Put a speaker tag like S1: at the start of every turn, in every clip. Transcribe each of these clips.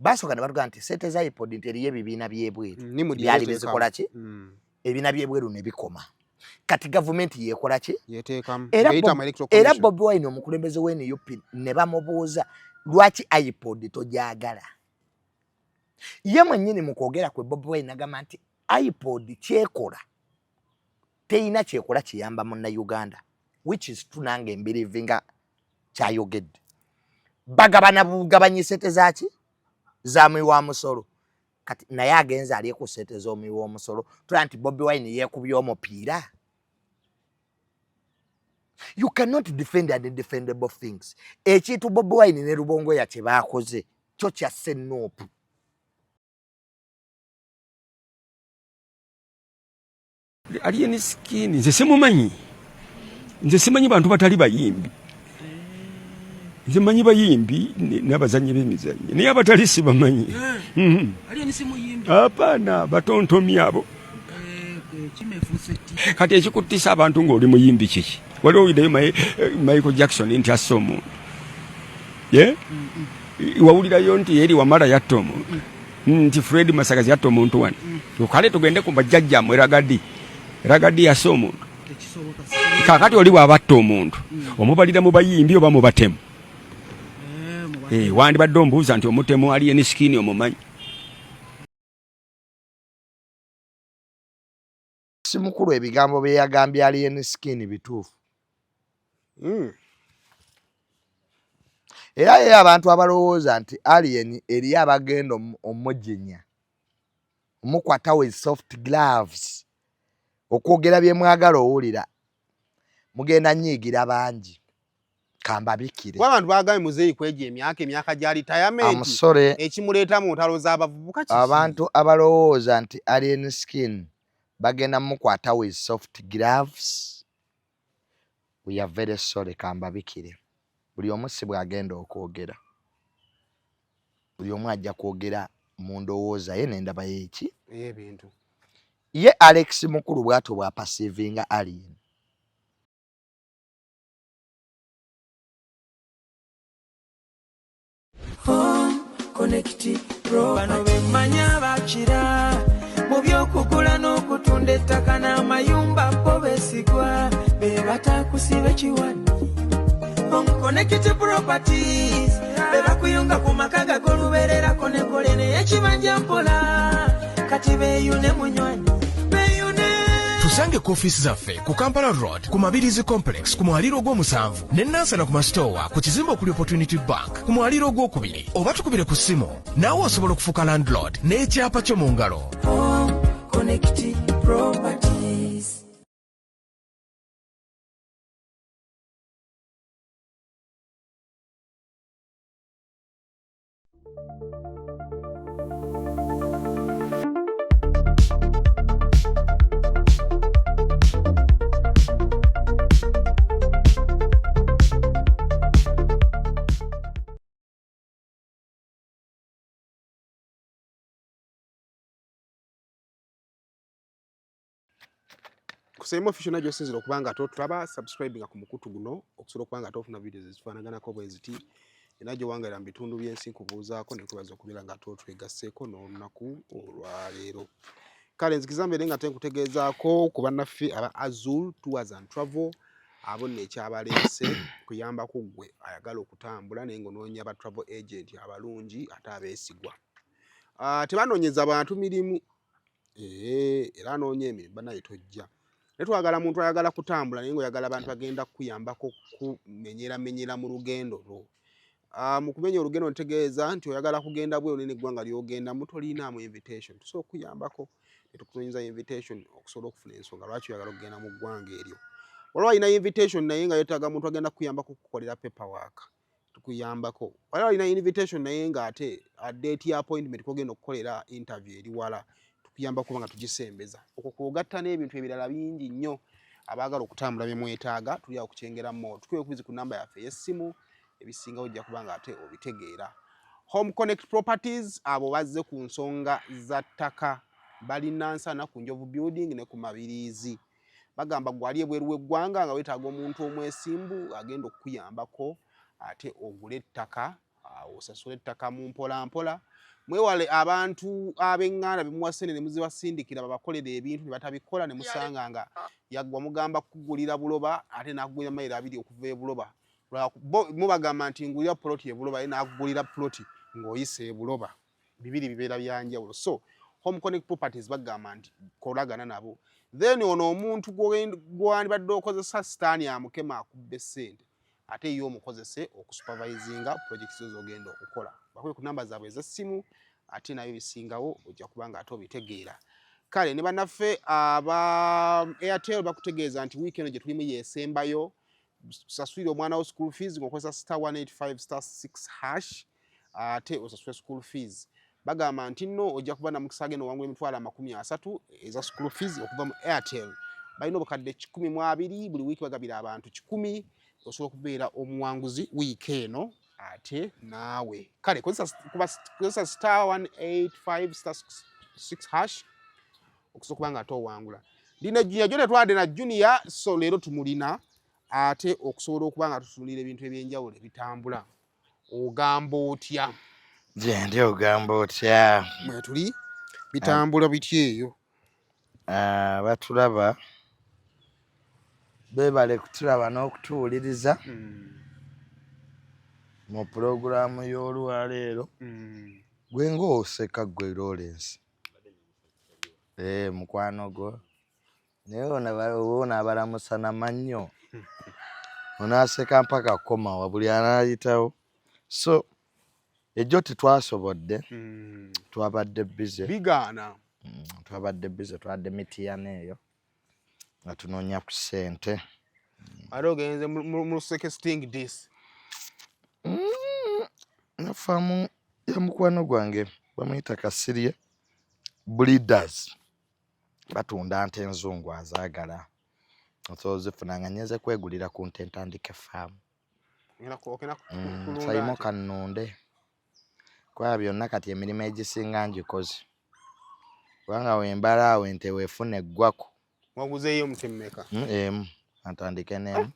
S1: Basooka ne batuga nti ssente za iPod nti eriyo ebibiina byebweru byali bizikola ki ebibiina byebweru ne bikoma kati gavumenti yekola ki
S2: yeteekamu
S1: era Bobi Wine omukulembeze w'NUP ne bamubuuza lwaki iPod togyagala ye mwennyini mu kwogera kwe Bobi Wine agamba nti iPod kyekola teyina kyekola kiyamba munnayuganda which is true nange mbirivinga kyayogedde bagabana bugabanye ssente zaki za mwiwa musolo kati naye agenza ali ku ssente z'omwiwa omusolo tulaba nti Bobi Wine yeekubye omupiira. You cannot defend undefendable things. Ekintu Bobi Wine ne Rubongoya kye baakoze kyo kya ssennuupu.
S3: Alien skin nze simumanyi. Nze simanyi bantu batali bayimbi. Nze manyi bayimbi n'abazannyi b'emizannyo naye abatali sibamanyi.
S4: Alien simuyimbi.
S3: Hapana batontomi abo. Kati ekikuttisa abantu ng'oli muyimbi kiki? Waliwo oyideyo Michael Jackson nti asse omuntu. Wawulirayo nti eri Wamala yatta omuntu. Nti Fred Masagazi yatta omuntu wano. Tukale tugende ku bajjajjammwe Ragadi yasse omuntu. Kakati oli bw'abatta omuntu omubalira mu bayimbi oba mu batemu. Wandibadde ombuuza nti omutemu Alien Skin omumanyi.
S1: Si mukulu ebigambo bye yagambye Alien Skin bituufu. Era ye abantu abalowooza nti Alien eriyo abagenda omujjinya omukwata with soft gloves okwogera bye mwagala owulira mugenda nnyiigira bangi kambabikire
S2: abantu bagambe muzeeyi kweja emyaka gyali retirement ekimuleeta mu ntalo z'abavubuka kiki
S1: abantu abalowooza nti Alien Skin bagenda mukwata with soft gloves we are very sorry kambabikire buli omu si bw'agenda okwogera buli omu ajja kwogera mu ndowooza ye n'endaba y'eki
S2: ebintu
S1: ye Alex mukulu bw'atyo bw'apasivinga Alien.
S5: Connecti Pro bano bemmanya bakira mu by'okugula n'okutunda ettaka n'amayumba bo beesigwa be batakusiba kiwani Connecti Properties be bakuyunga ku maka g'olubeererako ne kole n'ekibanja mpola kati beeyune munywanyi
S6: tusange ku office zaffe ku Kampala Road ku Mabirizi Complex ku mwaliro gw'omusanvu ne Nansana ku Mastowa ku kizimbe okuli Opportunity Bank ku mwaliro gw'okubiri oba tukubire ku ssimu naawe osobola okufuuka landlord n'ekyapa kyo mu ngalo.
S5: Connecti Properties.
S2: Kusema official najjo sinzira okubanga tulaba subscribinga ku mukutu guno okusobola okubanga tofuna videos ezifaanaganako bweziti najjo wangaira mu bitundu by'ensi kubuuzaako ne kubaza okubeera nga twegasseeko n'olunaku olwaleero. Kale nzikizambe nga tenkutegeezaako ku bannaffe aba Azul Tours and Travel abo nno ekyabaleese kuyambako ggwe ayagala okutambula naye ng'onoonya aba travel agent abalungi ate abeesigwa. Tebanoonyeza abantu mirimu era anoonya emirimu banaye tojja. Netwagala muntu ayagala kutambula naye ng'oyagala abantu bagenda kuyambako kumenyera mu lugendo lwo. Mu kumenya olugendo ntegeeza nti oyagala kugenda bwe olina eggwanga ly'ogenda mutolinaamu invitation tusobola okuyambako ne tukutunyiriza invitation okusobola okufuna ensonga lwaki oyagala okugenda mu ggwanga eryo. Waliwo alina invitation naye nga yeetaaga muntu agenda kuyambako okukolera paperwork tukuyambako. Waliwo alina invitation naye ng'ate date ya appointment kogenda okukolera interview eri wala tukuyambako nga tugisembeza. Okwo kwogatta n'ebintu ebirala bingi nnyo abaagala okutambula bye mwetaaga tuli awo kukyengeramu tukwebuuzi ku namba yaffe y'essimu ebisinga ojja kubanga ate obitegeera. Home Connect Properties abo bazze ku nsonga za ttaka bali Nansana ku Njovu Building ne ku Mabirizi. Bagamba gwali ebweru w'eggwanga nga weetaaga omuntu omwesimbu agenda okuyambako ate ogule ettaka osasula ettaka mu mpola mpola. Mwewale abantu ab'eŋŋanda bemuwasene ne muzibasindikira babakolera ebintu ne batabikola ne musanga nga yaggwa mugamba kugulira buloba ate n'akugulira mayiro 2 okuva e buloba. Mubagamba nti ngulira ploti e buloba ye n'akugulira ploti ng'oyise e buloba. Bibiri bibeera bya njawulo. So Home Connect Properties bagamba nti kolagana nabo. Then ono omuntu gwandibadde okozesa sitaani amukema akubbe ssente ate ye omukozese okusupervisinga projects z'ogenda okukola. Bakwe ku namba zaabwe ez'essimu ate nayo bisingawo ojja kubanga ate obitegeera. Kale ne bannaffe aba Airtel bakutegeeza nti weekend gye tulimu yeesembayo sasulira omwana wo school fees ng'okozesa *185*6# ate osasule school fees. Bagamba nti nno ojja kuba na mukisa agenda wangula $30 eza school fees okuva mu Airtel. Balina obukadde 12 buli wiiki bagabira abantu 10 osobola okubeera omuwanguzi wiiki eno ate naawe. Kale kozesa *185*6# okusobola kubanga ate owangula. Ndina junior jone twade na junior so leero tumulina ate okusobola okubanga tutunulira ebintu ebyenjawulo ebitambula. Ogamba otya?
S1: Je ndi ogamba otya?
S2: Mwe tuli bitambula biti eyo.
S1: Batulaba bebale kutulaba n'okutuwuliriza mu pulogulaamu y'olwaleero. Gwe ng'oseka gwe Lawrence. Mukwano gwo naye ona abalamusa n'amannyo onaaseka mpaka komawa buli anaayitawo. So ejjo tetwasobodde twabadde bize
S2: bigaana
S1: twabadde bize twadde mitiyana eyo nga tunoonya ku ssente.
S2: ate ogenze mu sting this
S1: nafaamu ya mukwano gwange bamuyita Kasirye breeders batunda nte enzungu azaagala ozifuna nga nyeze kwegulira ku nte ntandike faamu sayimo kannunde kwa byonna kati emirimu egisinga ngikoze kubanga wembala awo ente weefuna eggwako.
S2: Waguzeeyo mutemmeka?
S1: Atandike n'emu.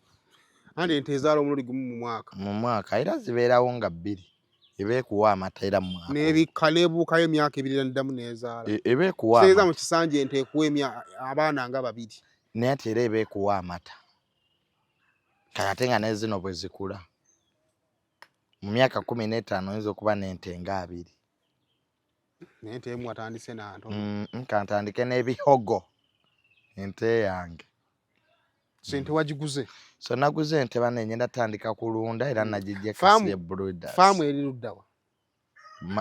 S2: Andi ente ezaala omulundi gumu mu
S1: mwaka era zibeerawo nga 2 ebeekuwa amata era mu mwaka
S2: n'ebikka n'ebuukayo emyaka 2 n'eddamu n'ezaala
S1: ebeekuwa
S2: seeza mu kisanja ente ekuwa abaana nga 2
S1: naye ate era ebeekuwa amata kale ate nga nezino bwe zikula mu myaka 15 oyinza okuba n'ente nga 2.
S2: N'ente emu atandise nanto
S1: kantandike n'ebihogo ente yange.
S2: Sente wagiguze?
S1: So naguze ente bane nyenda tandika kulunda era najijje Kasirye breeders.
S2: Faamu eri luddawa?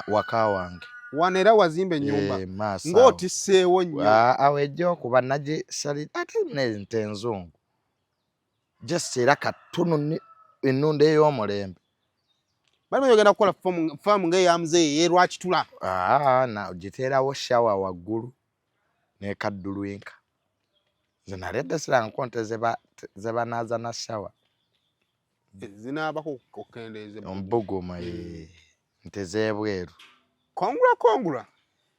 S1: Waka wange.
S2: Wana era wazimba ennyumba ng'otisseewo nnyo.
S1: Awo ejjo okuba nagisalira ate n'ente enzungu just era katono ennunda ey'omulembe.
S2: Bali bagenda kukola faamu ng'eyamuzeeyi ey'Lwakitula.
S1: Na ogiteerawo shawa waggulu n'ekaddulwinka. Zinaleta siranga konte ze banaaza na shawa.
S2: Zinaabako okkendeeze
S1: ombuguma nte z'ebweru.
S2: Kongula.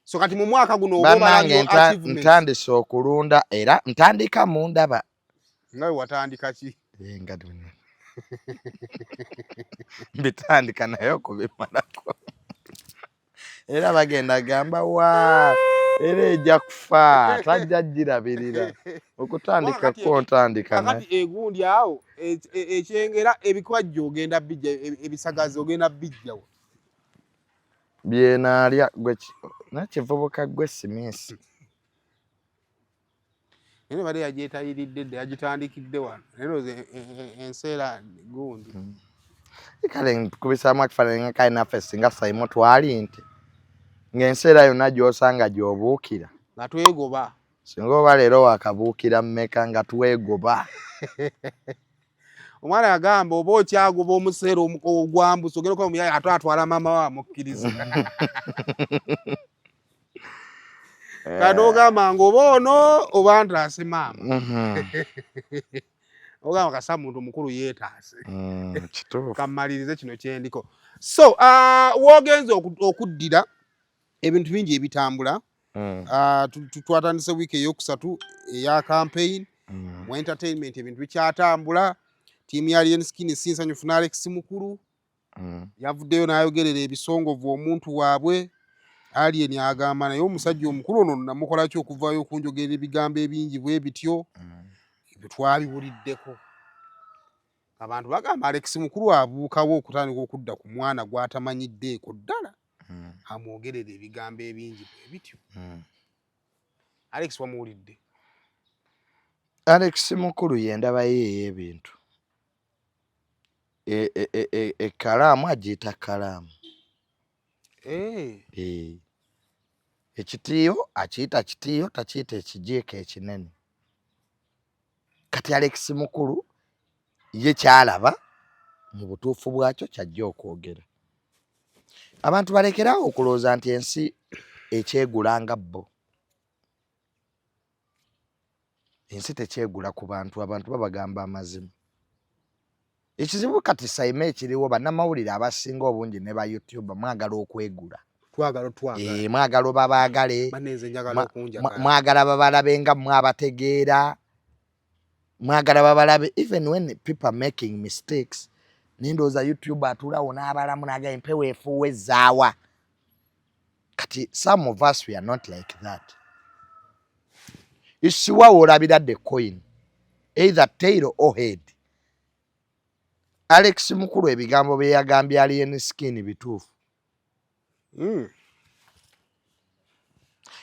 S2: So kati mu mwaka guno oba
S1: ntandise okulunda era ntandika mu ndaba.
S2: Nga watandika ki?
S1: Nga duno. Bitandika nayo kubimalako. Era bagenda gamba wa era ejja kufa tajja girabirira okutandika ko ntandika na
S2: kati egundi awo ekyengera ebikwajja ogenda bijja ebisagazi ogenda bijjawo
S1: byenaalya gwe nakivubuka gwe simisi
S2: ene bale yagyetayiridde yagitandikidde wano lero enseera gundi
S1: kale kubisaamu akifaananyi nga kali naffe singa sayimo twali nti ng'enseera yonna gy'osanga gy'obuukira
S2: nga twegoba
S1: singa oba leero wakabuukira mmeka nga twegoba.
S2: Omwana yagamba oba okyagoba omuseera ogwambusa ogenda okuba omuyaya ate atwala maama we amukkiriza kati ogamba nga oba ono oba ntaase maama ogamba kasa muntu mukulu yeetaase kammalirize kino kyendiko. So woogenze okuddira ebintu bingi ebitambula. Twatandise wiiki eyokusatu eya campaign mu entertainment ebintu bikyatambula. Tiimu ya Lion Skin sinsanyufu n'Alex Mukulu yavuddeyo n'ayogerera ebisongovu omuntu waabwe Alien agamba naye omusajja omukulu ono namukola ki okuvaayo okunjogerera ebigambo ebingi bwe bityo ebyo twabibuliddeko. Abantu bagamba Alex mukulu abuukawo okutandika okudda ku mwana gw'atamanyiddeeko ddala amwogerera ebigambo ebingi bwe bityo. Alex wamuwulidde?
S1: Alex mukulu yendaba ye ebintu ekkalaamu agiyita kkalaamu. Ekitiyo akiyita kitiyo, takiyita ekijiiko ekinene. Kati Alex mukulu ye kyalaba mu butuufu bwakyo kyajja okwogera. Abantu balekerawo okulowooza nti ensi ekyegula nga bo. Ensi tekyegula ku bantu, abantu babagamba amazima. Ekizibu kati sayima ekiriwo bannamawulire abasinga obungi ne ba YouTube mwagala okwegula. Mwagala babaagale, mwagala babalabe nga mwabategeera, mwagala babalabe even when people are making mistakes. Nendooza YouTube atulawo n'abalamu n'agamba empewo efuuwa ezzaawa. Kati some of us we are not like that. Isiwa olabira the coin either tail or head. Alex mukulu ebigambo bye yagambye Alien Skin bituufu.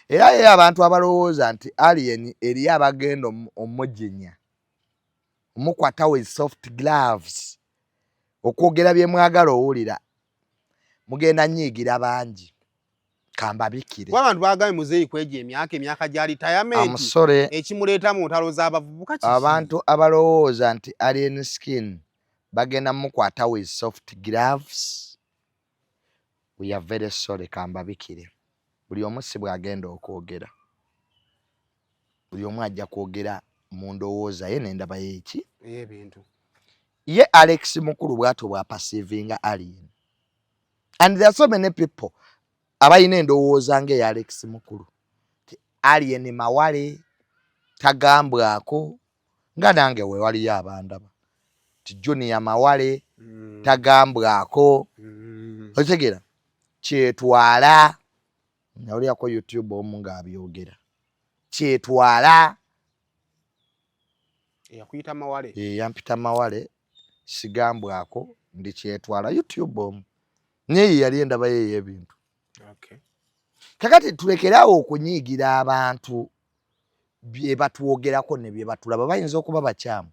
S1: Era ye abantu abalowooza nti Alien eriyo abagenda omujinya omukwata with soft gloves okwogera bye mwagala owulira mugenda nyiigira bangi kambabikire.
S2: Abantu bagambye muzeeyi kweja emyaka gya retirement ekimuleeta mu ntalo z'abavubuka kiki?
S1: Abantu abalowooza nti Alien Skin bagenda mukwata with soft gloves, we are very sorry kambabikire. Buli omu si bw'agenda okwogera. Buli omu ajja kwogera mu ndowooza ye n'endaba y'eki
S2: ebintu.
S1: Ye Alex mukulu bw'atyo bw'apasiivinga Alien. And there are so many people abayina endowooza ng'eya Alex mukulu. Alien mawale tagambwako nga nange we waliyo abandaba. Junior mawale tagambwako. Otegeera kyetwala nawulirako YouTube omu ng'abyogera kyetwala
S2: yakuyita mawale
S1: yampita mawale sigambwako ndi kyetwala YouTube omu naye yali endaba ye ebintu. Kakati tulekeraawo okunyiigira abantu bye batwogerako ne bye batulaba. Bayinza okuba bakyamu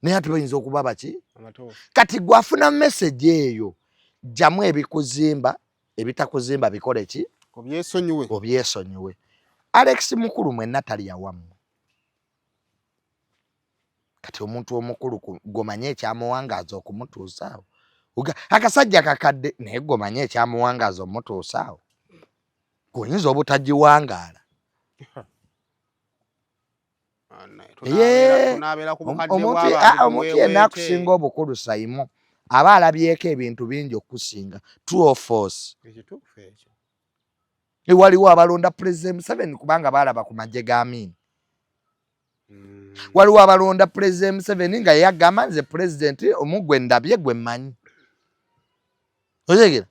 S1: naye ate bayinza okuba baki kati gwafuna message eyo jamu ebikuzimba ebitakuzimba bikole ki obyesonyiwe. Alex mukulu mwenna tali awamu. Kati omuntu omukulu gomanye ekyamuwangaaza okumutuusaawo. Akasajja kakadde naye gomanye ekyamuwangaaza omutuusaawo. Goyinza obutagiwangaala. Omuntu yenna akusinga obukulu sayimu aba alabyeko ebintu bingi okusinga. True or false? Waliwo abalonda President Museveni kubanga balaba ku magye ga Amin. Waliwo abalonda President Museveni nga yagamba nze President omugwe ndabye gwe mmanyi. Otegeera?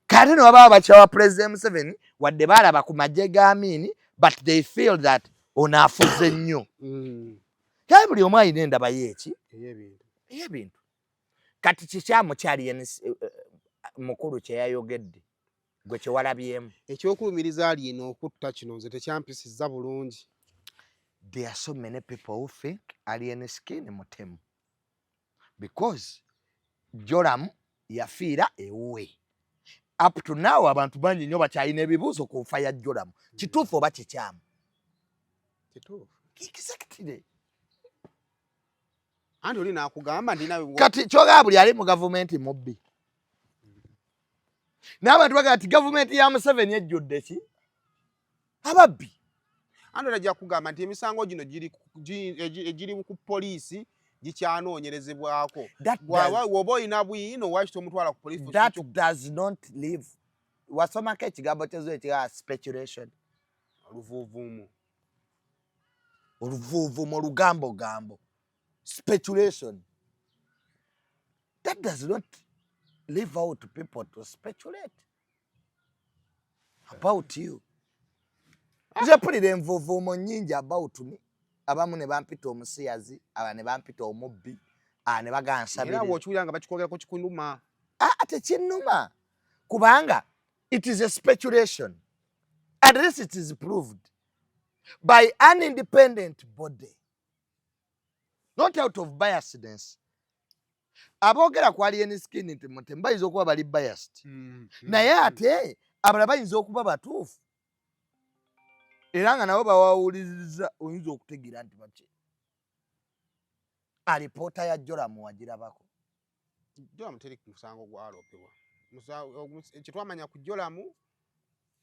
S1: Kati no baba bakyawa President Museveni wadde balaba ku magye ga Amin but they feel that onaafuze nnyo. Kale buli omu alina endaba y'eki ey'ebintu. Kati kikyamu kyali mukulu kye yayogedde gwe kye walabyemu.
S2: Ekyokulumiriza Alien okutta kino nze tekyampisiza bulungi.
S1: There are so many people who think Alien Skin mutemu because Joram yafiira ewuwe. Up to now abantu bangi nnyo bakyalina ebibuuzo ku nfa ya Joram. Kituufu oba kikyamu?
S2: Kituufu.
S1: Exactly.
S2: Anti oli naakugamba ndi nawe
S1: kati kyogera buli ali mu gavumenti mubbi. N'abantu bagamba nti gavumenti ya Museveni ejjudde ki? Ababbi.
S2: Anti ajja kugamba nti emisango gino giri ku poliisi gikyanoonyerezebwako. Woba olina bwino lwaki tomutwala ku poliisi?
S1: That does not live. Wasomako ekigambo kyezo ekya speculation. Oluvuuvuumu olugambo. Speculation. That does not leave out people to speculate about you. Nze mpulira envuuvuumo nnyingi about me. Abamu ne bampita omusiyazi, aba ne bampita omubbi, ne bagansabira.
S2: Era bw'okiwulira nga bakikwogerako kikunuma.
S1: Tekinnuma. Kubanga it is a speculation. At least it is proved by an independent body. Not out of biasness. Aboogera ku Alien Skin nti Mutembe bayinza okuba bali biased. Naye ate abalala bayinza okuba batuufu. Era nga nabo bawawuliriza oyinza okutegeera nti baki. Alipoota ya Joramu wagirabako.
S2: Joramu teri ku musango gwaloopebwa. Kyetwamanya ku Joramu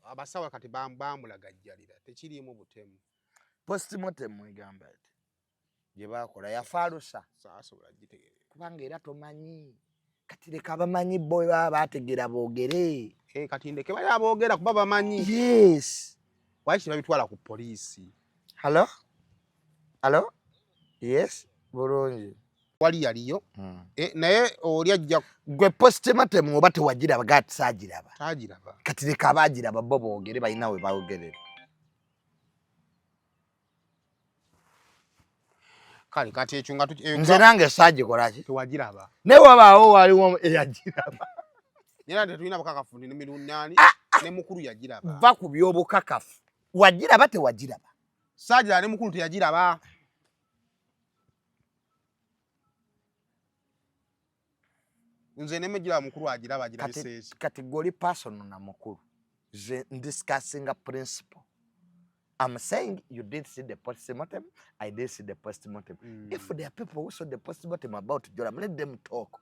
S2: abasawo kati bamulagajjalira tekiriimu butemu.
S1: Postmortem egamba ati gye baakola yafaalusa.
S2: Saasobola gitegeera.
S1: Kubanga era tomanyi. Kati leka abamanyi bo baba baategeera boogere.
S2: Kati ndeke bali aboogera kuba bamanyi.
S1: Yes.
S2: Lwaki babitwala ku poliisi?
S1: Hello? Hello? Yes? Bulungi.
S2: Wali yaliyo. Naye oli ajja
S1: gwe postmortem oba tewagiraba gati saagiraba.
S2: Taagiraba.
S1: Kati leka abaagiraba bo boogere balina we baawogerera.
S2: Kale kati ekyo nga
S1: nze nange saagikolaki
S2: tewagiraba.
S1: Ne wabaawo waliwo eyagiraba.
S2: Nera tetulina bukakafu ne Mirundi ne mukulu yagiraba.
S1: Va ku by'obukakafu. Wagiraba tewagiraba.
S2: Saagiraba ne mukulu teyagiraba. Nze ne mejira mukulu agiraba agira biseesi.
S1: Kati goli personal na mukulu. Ze discussing a principle. I'm saying you did see the postmortem, I did see the postmortem. If there are people who saw the postmortem about Joram, let them talk.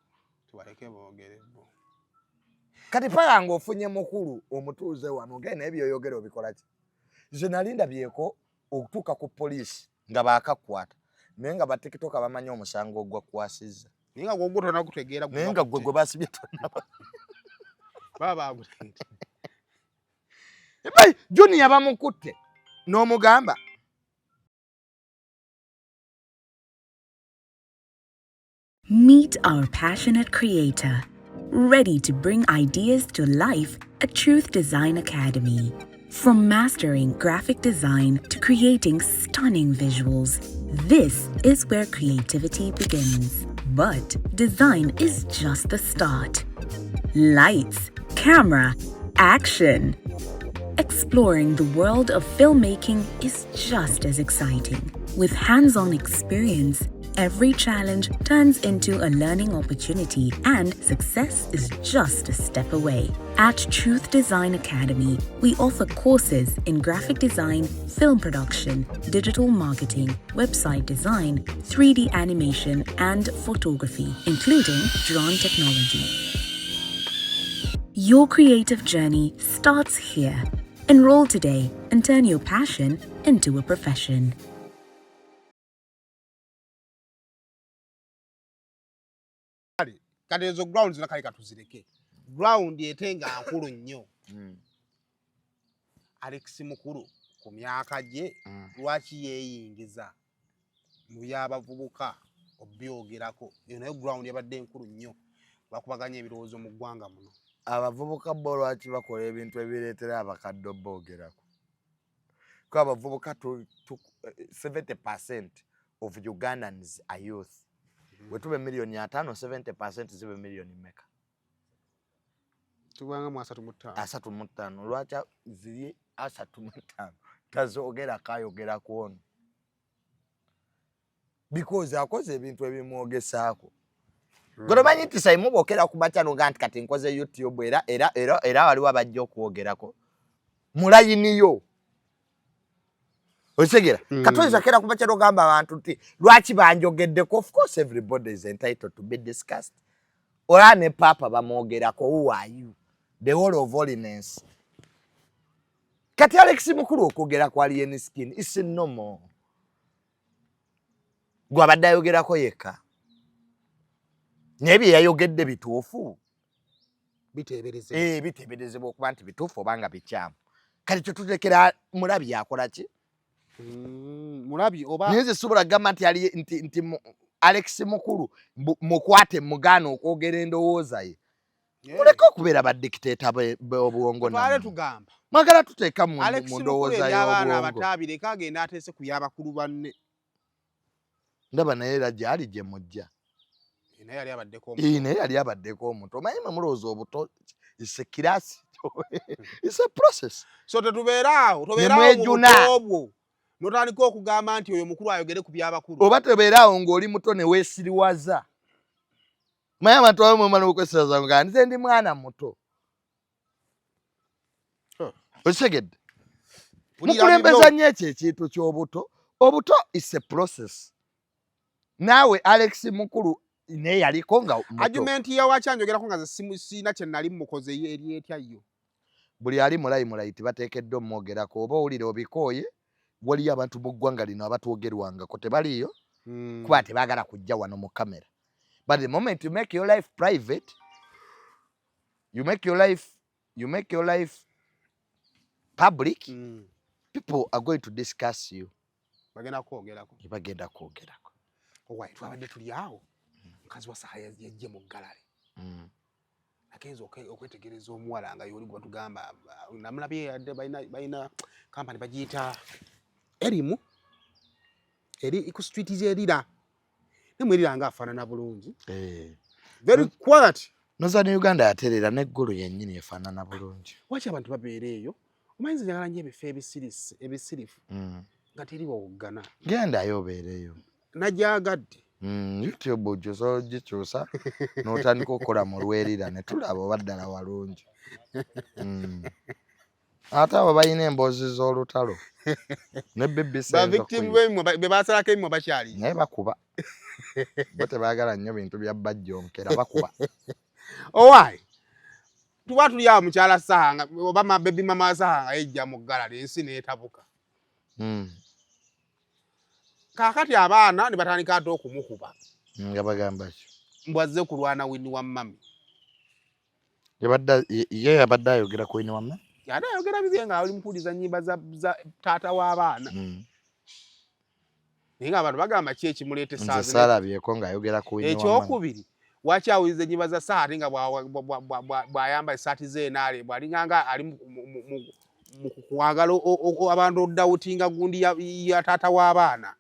S2: Tubaleke boogere bo.
S1: Kati pala ng'ofunye mukulu omutuuze wano ngene ebyo yogero bikola ki. Nze nalinda byeko okutuuka ku poliisi nga baakakwata. Naye nga ba TikTok bamanyi omusango ogwakwasizza.
S2: Naye nga gw'ogwo tonna gutegeera.
S1: Naye nga gwe basibye tonna.
S2: Baba agutente.
S1: Ebayi Junior bamukutte. N'omugamba.
S7: Meet our passionate creator, ready to bring ideas to life at Truth Design Academy. From mastering graphic design to creating stunning visuals, this is where creativity begins. But design is just the start. Lights, camera, action. Exploring the world of filmmaking is just as exciting. With hands-on experience, every challenge turns into a learning opportunity and success is just a step away. At Truth Design Academy, we offer courses in graphic design, film production, digital marketing, website design, 3D animation, and photography, including drone technology. Your creative journey starts here. Enroll today and turn your passion into a profession.
S2: Kati ezo ground zina kale katuzireke. Ground etenga nkulu nnyo. Alex mukulu ku myaka gye lwaki yeeyingiza mu by'abavubuka obyogerako. Eyo nayo ground yabadde nkulu nnyo. Bakubaganya ebirowoozo mu ggwanga muno.
S1: Abavubuka bo lwaki bakola ebintu ebireetera abakadde boogerako. Kuba abavubuka 70% of Ugandans are youth. Bwe tube miliyoni 5, 70% zibe miliyoni mmeka?
S2: Tubanga mu 35.
S1: Lwaki ziri 35 tazoogera kayogerako ono? Because akoze ebintu ebimwogesaako. Golomanyi nti Saimu bookera ku bakyano ganti kati nkoze YouTube era waliwo abajja okwogerako. Mulayiniyo. Otegera. Katoyinza kera ku bakyano gamba abantu nti lwaki banjogeddeko. Of course everybody is entitled to be discussed. Ora ne papa bamwogerako. Who are you? The whole of holiness. Kati Alex mukulu okwogera ku Alien Skin is normal. Gwe abadde ayogerako yekka. Nebye yayogedde bituufu.
S2: Biteeberezebwa.
S1: Biteeberezebwa okuba nti bituufu obanga bikyamu. Kati kyo tutekera mulabi yakola ki?
S2: Mulabi oba
S1: Nze sobola gamba nti ali nti Alex mukuru mukwate mugano okwogera endowooza ye. Muleke okubeera badikiteeta b'obwongo
S2: nammwe. Tugamba.
S1: Mwagala tuteeka mu
S2: ndowooza
S1: y'obwongo.
S2: Alex mukuru abaana abataabireka agenda ateese ku y'abakulu banne.
S1: Ndaba naye era gyali gye mujja.
S2: Naye yali abaddeko
S1: omuto. Naye yali abaddeko omuto. Omanyi mwe mulowooza obuto is a class. It's a process.
S2: So tetubeeraawo mu buto obwo. Notandika okugamba nti oyo mukulu ayogere ku by'abakulu.
S1: Oba tebeeraawo ng'oli muto ne weesiriwaza. Manya abantu abamu omwana okwesiraza nga nze ndi mwana muto. Okitegedde? Mukulembeza nnyo ekyo ekintu ky'obuto. Obuto is a process. Naawe Alex mukuru naye yaliko nga muto.
S2: Argument yawakyanjogerako nga ze sina kye nali mukoze eri etya yo.
S1: Buli ali mulayimulayiti bateekeddwa omwogerako oba owulira obikooye waliyo abantu mu ggwanga lino abatwogerwangako tebaliyo kuba tebaagala kujja wano mu kamera. But the moment you make your life private, you make your life public, people are going to discuss you.
S2: Bagenda kwogerako.
S1: Bagenda kwogerako.
S2: Owai twabadde tuli awo. Mukazi wa Saha Yejje mu galale. Akenzo okwetegereza omuwala nga yoli gwa tugamba namulabye yadde bayina kampani bagiyita erimu eri ku street zerira nemwerira nga afaanana bulungi. Very quiet.
S1: Nozani Uganda yaterera n'eggulu yennyini efaanana bulungi.
S2: Waki abantu babeera eyo? Omanyi njagala nnyo ebifo ebisirifu nga teri woggana.
S1: Gendayo obeereyo.
S2: Najjagadde.
S1: YouTube ojjoza ogikyusa n'otandika okukola mu lwerira ne tulaba oba ddala walungi. Ate abo balina emboozi z'olutalo ne BBC
S2: be basalako emmwe bakyali
S1: naye bakuba bo tebaagala nnyo bintu bya bajjonkera bakuba.
S2: Owaayi tuba tuli awo mukyala Saha oba bebi mama Saha nga yejja mu galale ensi n'etabuka. Kaakati abaana ne batandika ate okumukuba.
S1: Nga bagamba ki?
S2: Mbwazze kulwana wini wa mami.
S1: Ye yabadde ayogera ku wini wa mami?
S2: Yali ayogera bize nga ali mukuliza nnyimba za taata w'abaana. Naye nga abantu bagamba ki ekimuleeta essaazi.
S1: Nze saalabyeko ng'ayogera ku wini wa mami.
S2: Ekyokubiri waki awuliza ennyimba za Saha ate nga bw'ayamba essaati z'enaale bw'alinganga ali mu kwagala abantu oddawutinga gundi ya taata w'abaana.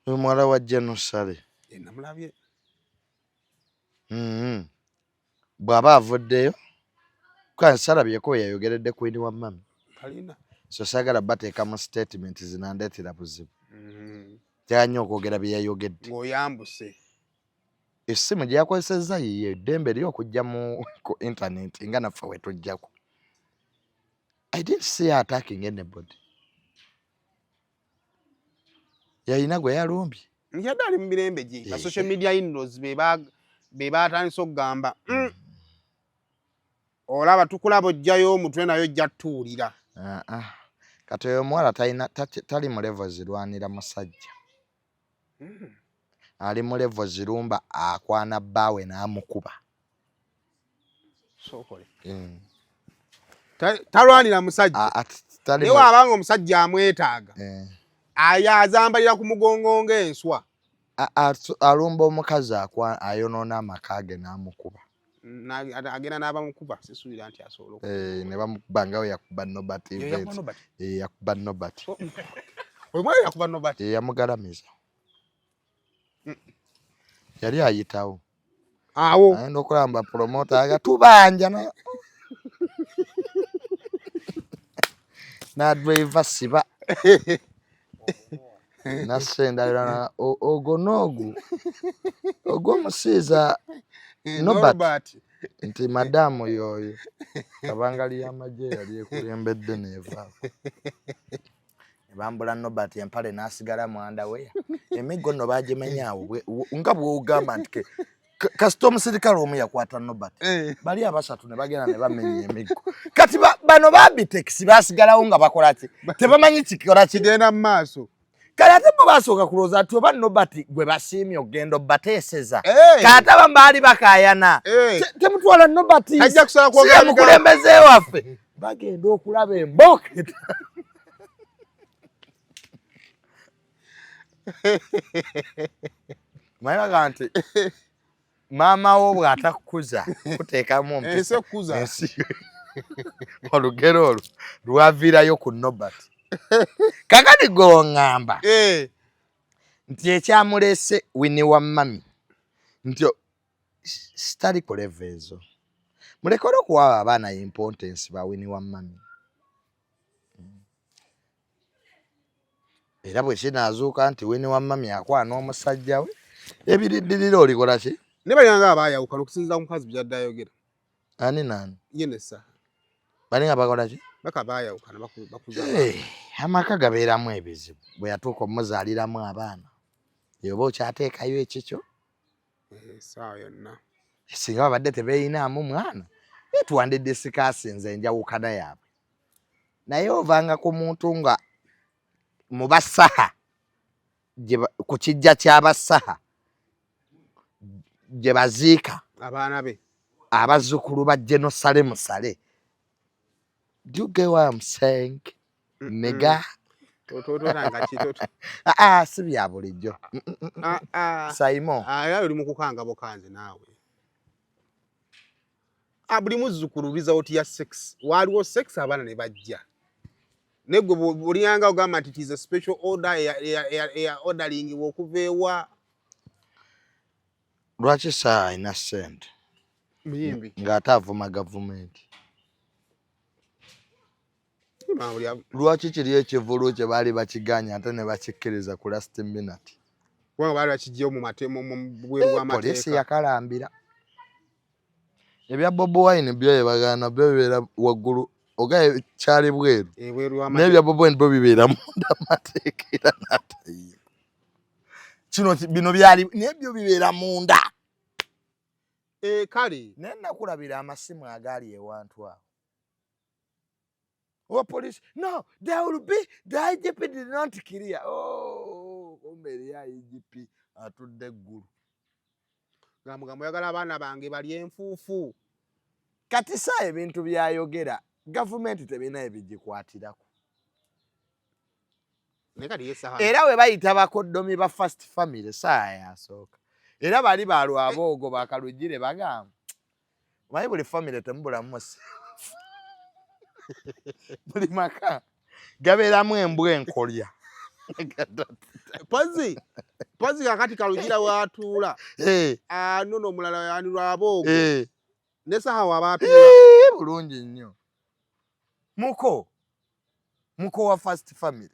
S1: Muwala wa Jenusale.
S2: Namulabye.
S1: Bw'aba avuddeyo kwa salabyeko yayogeredde ku wini wa mami.
S2: Kalina.
S1: So saagala bateeka mu statement zinandeetera buzibu. Tyanyo okwogera bye yayogedde.
S2: Ng'oyambuse.
S1: Essimu gye yakozesezza yiye eddembe lyo okujja mu internet nga naffe wetujjako. I didn't see her attacking anybody. Yayina gwe yalumbye.
S2: Yadde ali mu mirembe gye. Ba social media inros be baatandise okugamba. Olaba tukulaba ojjayo omutwe nayo ojja tuwulira.
S1: Kati oyo omuwala tali mu level zirwanira musajja. Ali mu level zirumba akwana bbaawe n'amukuba.
S2: Sokole. Talwanira musajja. Naye waabanga omusajja amwetaaga. Azambalira ku mugongo ng'enswa.
S1: Alumba omukazi ayonoona amaka ge n'amukuba.
S2: Agenda n'abamukuba sisuubira nti asobola
S1: ne bamukuba nga we yakuba Nobati event. Yakuba Nobati.
S2: Omwana yakuba Nobati.
S1: Yamugalamiza. Yali ayitawo.
S2: Awo.
S1: Ayenda okulamba promota agatubanja na n'adriver siba. Nasendalira ogonogu ogw'omusiiza Nobati nti madamu yoyo kabangali y'amagye yali ekulembedde neevaako. Bambula Nobati empale n'asigala mu underwear. Emiggo nno baagimenyaawo nga bw'ogamba nti kasita omusirikale omu yakwata Nobati. Bali abasatu ne bagenda ne bamenya emiggo. Kati bano babitekisi baasigalawo nga bakola ki? Tebamanyi kikola kigenda mu maaso. Kale ate bo basooka kulowooza nti oba Nobati gwe basiimye okugenda obbateeseza. Kati abamu baali bakaayana. Temutwala Nobati si mukulembeze waffe. Bagenda okulaba embooketa. Manya nti maama wo bw'atakukuza kuteekamu
S2: Ensi okukuza.
S1: ensi olugero olwo lwaviirayo ku Nobert. Kakati gongamba nti ekyamulese Winnie wa mami nti sitali kuleva ezo. Mulekere okuwa abaana importance ba Winnie wa mami. Era bwe kinaazuuka nti Winnie wa mami akwana omusajja we ebiriddirira olikola ki?
S2: Ne balanga abaayawukana okusinziira ku mukazi byadde ayogera.
S1: Ani nani?
S2: Ye ne Saha.
S1: Bani nga bakola ki?
S2: Baka baayawukana bakuza.
S1: Amaka gabeeramu ebizibu. Bwe yatuuka omuzaaliramu abaana. Yoba okyateekayo ekikyo?
S2: Sawa yonna.
S1: Singa babadde tebeeyinaamu mwana. Tuwandidde sikaasinze enjawukana yaabwe. Naye ovanga ku muntu nga mu basaha ku kijja ky'abasaha gye baziika
S2: abaana be
S1: abazzukulu ba Jerusalem Sale. Do you get what I'm saying? Nega. Si bya bulijjo. Saimo.
S2: Era oli mu kukangabo kanze naawe. Buli muzzukulu result ya sex. Waliwo sex abaana ne bajja. Negwe buliyanga ogamba nti it is a special order ya ordering okuva ewa.
S1: Lwaki Saha ina ssente?
S2: Muyimbi.
S1: Ng'ate avuma gavumenti. Lwaki kiri ekivulu kye baali bakiganya ate ne bakikkiriza ku last minute?
S2: Kubanga baali bakijjeyo mu bweru bw'amateeka.
S1: Poliisi yakalambira. Ebya Bobi Wine byo yebagaana byo bibeera waggulu ogaye kyali bweru. N'ebya Bobi Wine byo bibeera munda amateeka era n'atayiyo. Kino bino byali n'ebyo bibeera munda.
S2: Kale.
S1: Naye nakulabira amasimu agaali ewantu awo. Oh, police. No, there will be the IGP did not kill you. Oh, omeri ya IGP atudde ggulu.
S2: Gamugambo yagala abaana bange bali enfuufu.
S1: Kati Saha ebintu byayogera gavumenti tebina ebigikwatirako. Era we bayita bakoddomi ba first family Saha yasooka. Era bali balwaboogo bakalugire bagamba. Mayi buli family tembulamu musi. Buli maka gabeeramu embwa enkolya.
S2: Pozi kakati kalugira watuula. Nono omulala yanirwa aboogo. Ne Saha wabaapira.
S1: Bulungi nnyo. Muko wa first family.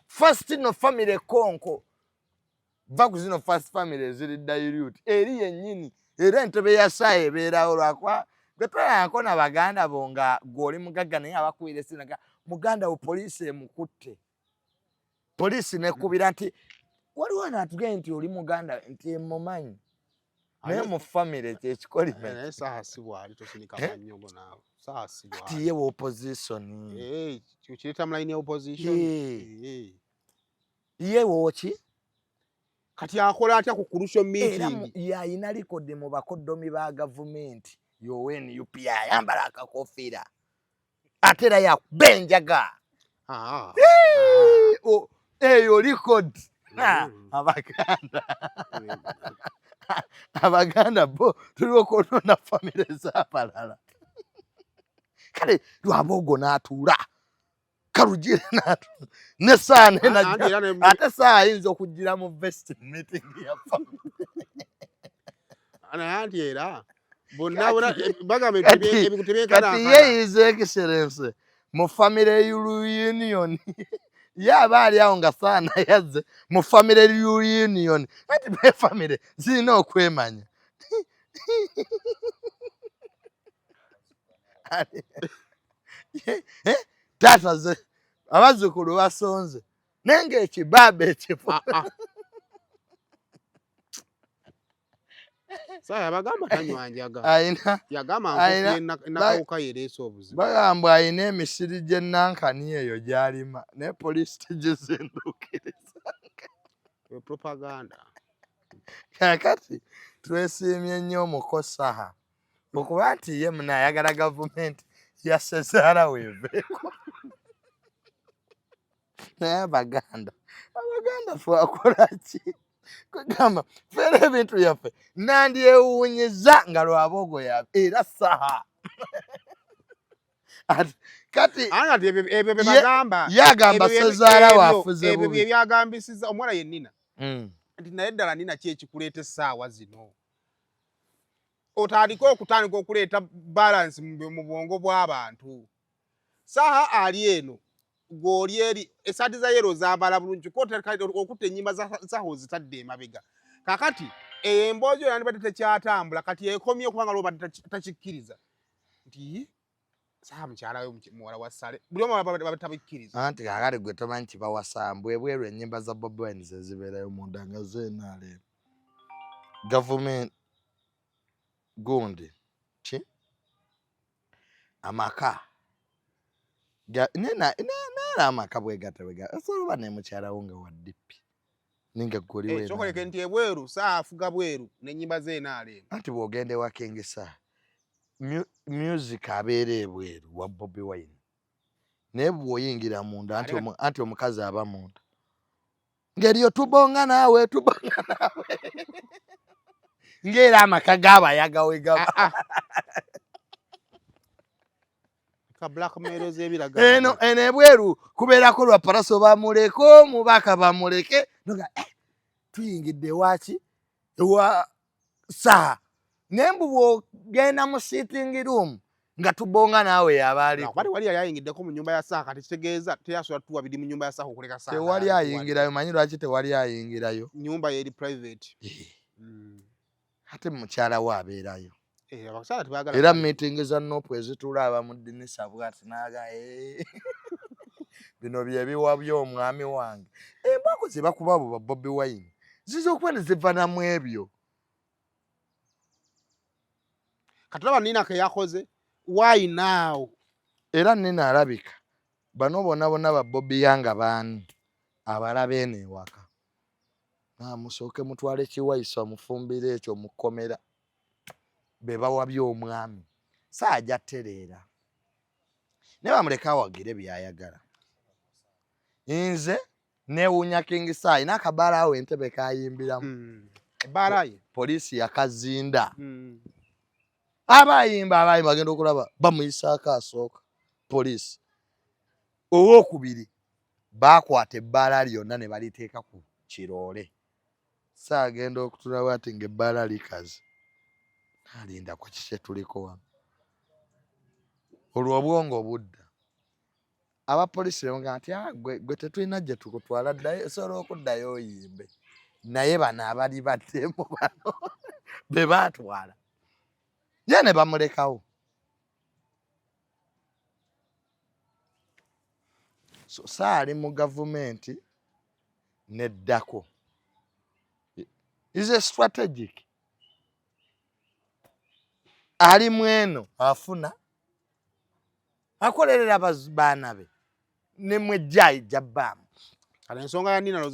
S1: First no family konko. Vaku zino first family ziri dilute. Eri yennyini. Era entebe ya Saha ebeerawo lwakwa. Gwe na baganda bonga goli mugagga naye abakuwire sinaga muganda wo poliisi emukutte. Poliisi nekubira nti waliwo n'atugenda nti oli muganda nti emumanyi. Naye mu family kyekikolimenti.
S2: Naye Saha si bwali tosinika mannyogo naawe. Saha si bwali.
S1: Kati ye wa opposition.
S2: Kireta mulayini ya opposition.
S1: Ye woki?
S2: Kati akola atya ku crucial meeting?
S1: Era yayina likodi mu bakoddomi ba gavumenti. Yoweni UPI ayambala akakofiira. Ate era yakubenjaga. Eyo record. Abaganda bo tuliwo konona family z'abalala. Kale lwaboogo n'atuula. Kalugire n'atuula. Ne Saha n'ajja. Ate Saha ayinza okugira mu vest meeting ya family.
S2: Anti era bonna bagame ebikutebeekana.
S1: Kati ye is excellence mu family reunion. Yaba ali awo nga Saha yazze mu family reunion. Ati be family zirina okwemanya. Taata ze abazzukulu basonze. Nenge ekibaba ekifu.
S2: Saha yabagamba tanywanjaga. Yagamba nakawuka yereesa obuzibu.
S1: Bagamba ayina emisiri gy'ennankani eyo gy'alima. Ne poliisi tegizinduukiriza.
S2: Propaganda.
S1: Kakati twesiimye nnyo muko Saha. Okuba nti ye muna ayagala gavumenti ya Sezaala weeveeko. naye abaganda twakola ki kwegamba fera ebintu byaffe nandyewuunyiza nga lwabogo yabe era saha kati
S2: anga ebyo bagamba
S1: yagamba sezaala waafuze
S2: ebyo
S1: bubi
S2: byagambisiza omuwala ye Nina nti naye ddala Nina ki ekikuleeta essaawa zino otandika okutandika okuleeta balance mu bwongo bw'abantu saha ali eno gw'oli eri esaati za yero zaambala bulungi okutta ennyimba zaho zitadde emabega kakati emboozi oyo yandibadde tekyatambula kati ekomye okubanga lwobadde takikkiriza nti saha mukyalayo muwala wa ssale buli omu babatabikkiriza
S1: anti kakati gwe tomanyi kibawasambwe bweru ennyimba za Bobi Wine zezibeerayo munda nga zeenaale gavumenti gundi ki amaka nena amaka bwegatebega esobola ne mukyalawo nga waddipi ninga goliwe
S2: kyokoleke nti ebweru saha afuga bweru n'ennyimba zeenaale
S1: anti bw'ogenda ewakengesa music abeera ebweru wa Bobi Wine naye bw'oyingira munda anti omukazi aba munda ng'eriyo tubonga naawe ng'era amaka g'abayaga we gaba eno ebweru kubeerako lwa paraso bamuleko mubaka bamuleke noga tuyingidde waki ewa saha naye mbu bw'ogenda mu sitting room nga tubonga naawe yabaliko
S2: bali wali yayingiddeko mu nyumba ya saha kati kitegeeza teyasobola tuwa biri mu nyumba ya saha okuleka saha
S1: tewali ayingirayo manyi lwaki tewali ayingirayo
S2: nyumba yeri private
S1: ate mukyala we abeerayo era meeting za nopu ezitula aba mu ddinisa bwati naaga bino bye biwa by'omwami wange embako ze bakuba abo ba Bobi Wine ziza okuba ne zivanamu ebyo
S2: katulaba Nina ke yakoze why now
S1: era Nina alabika bano bonna ba Bobi yanga baani abalaba eno ewaka musooke mutwale kiwaisa mufumbire ekyo mukomera be bawa by'omwami saajja ttereera naye bamuleka awagire byayagala nze neewuunya King Saai n'akabaala awo entebe kayimbiramu
S2: ebaalaye
S1: poliisi yakazinda abayimba bagenda okulaba bamuyisaako asooka poliisi owookubiri baakwata ebbaala lyonna ne baliteeka ku kiroole saagenda okutulaba ati ng'ebbaala likaze alinda ku kiki tuliko wano olwo obwongo budda abapoliisi bamugamba nti gwe tetulina gye tukutwala ddayo osobola okuddayo oyimbe naye bano abali baddemu bano be baatwala ye ne bamulekawo so saali mu gavumenti neddako is a strategic ali mweno afuna akolerera baana be ne mwejjayi jabbamu
S2: kale ensonga ya Nina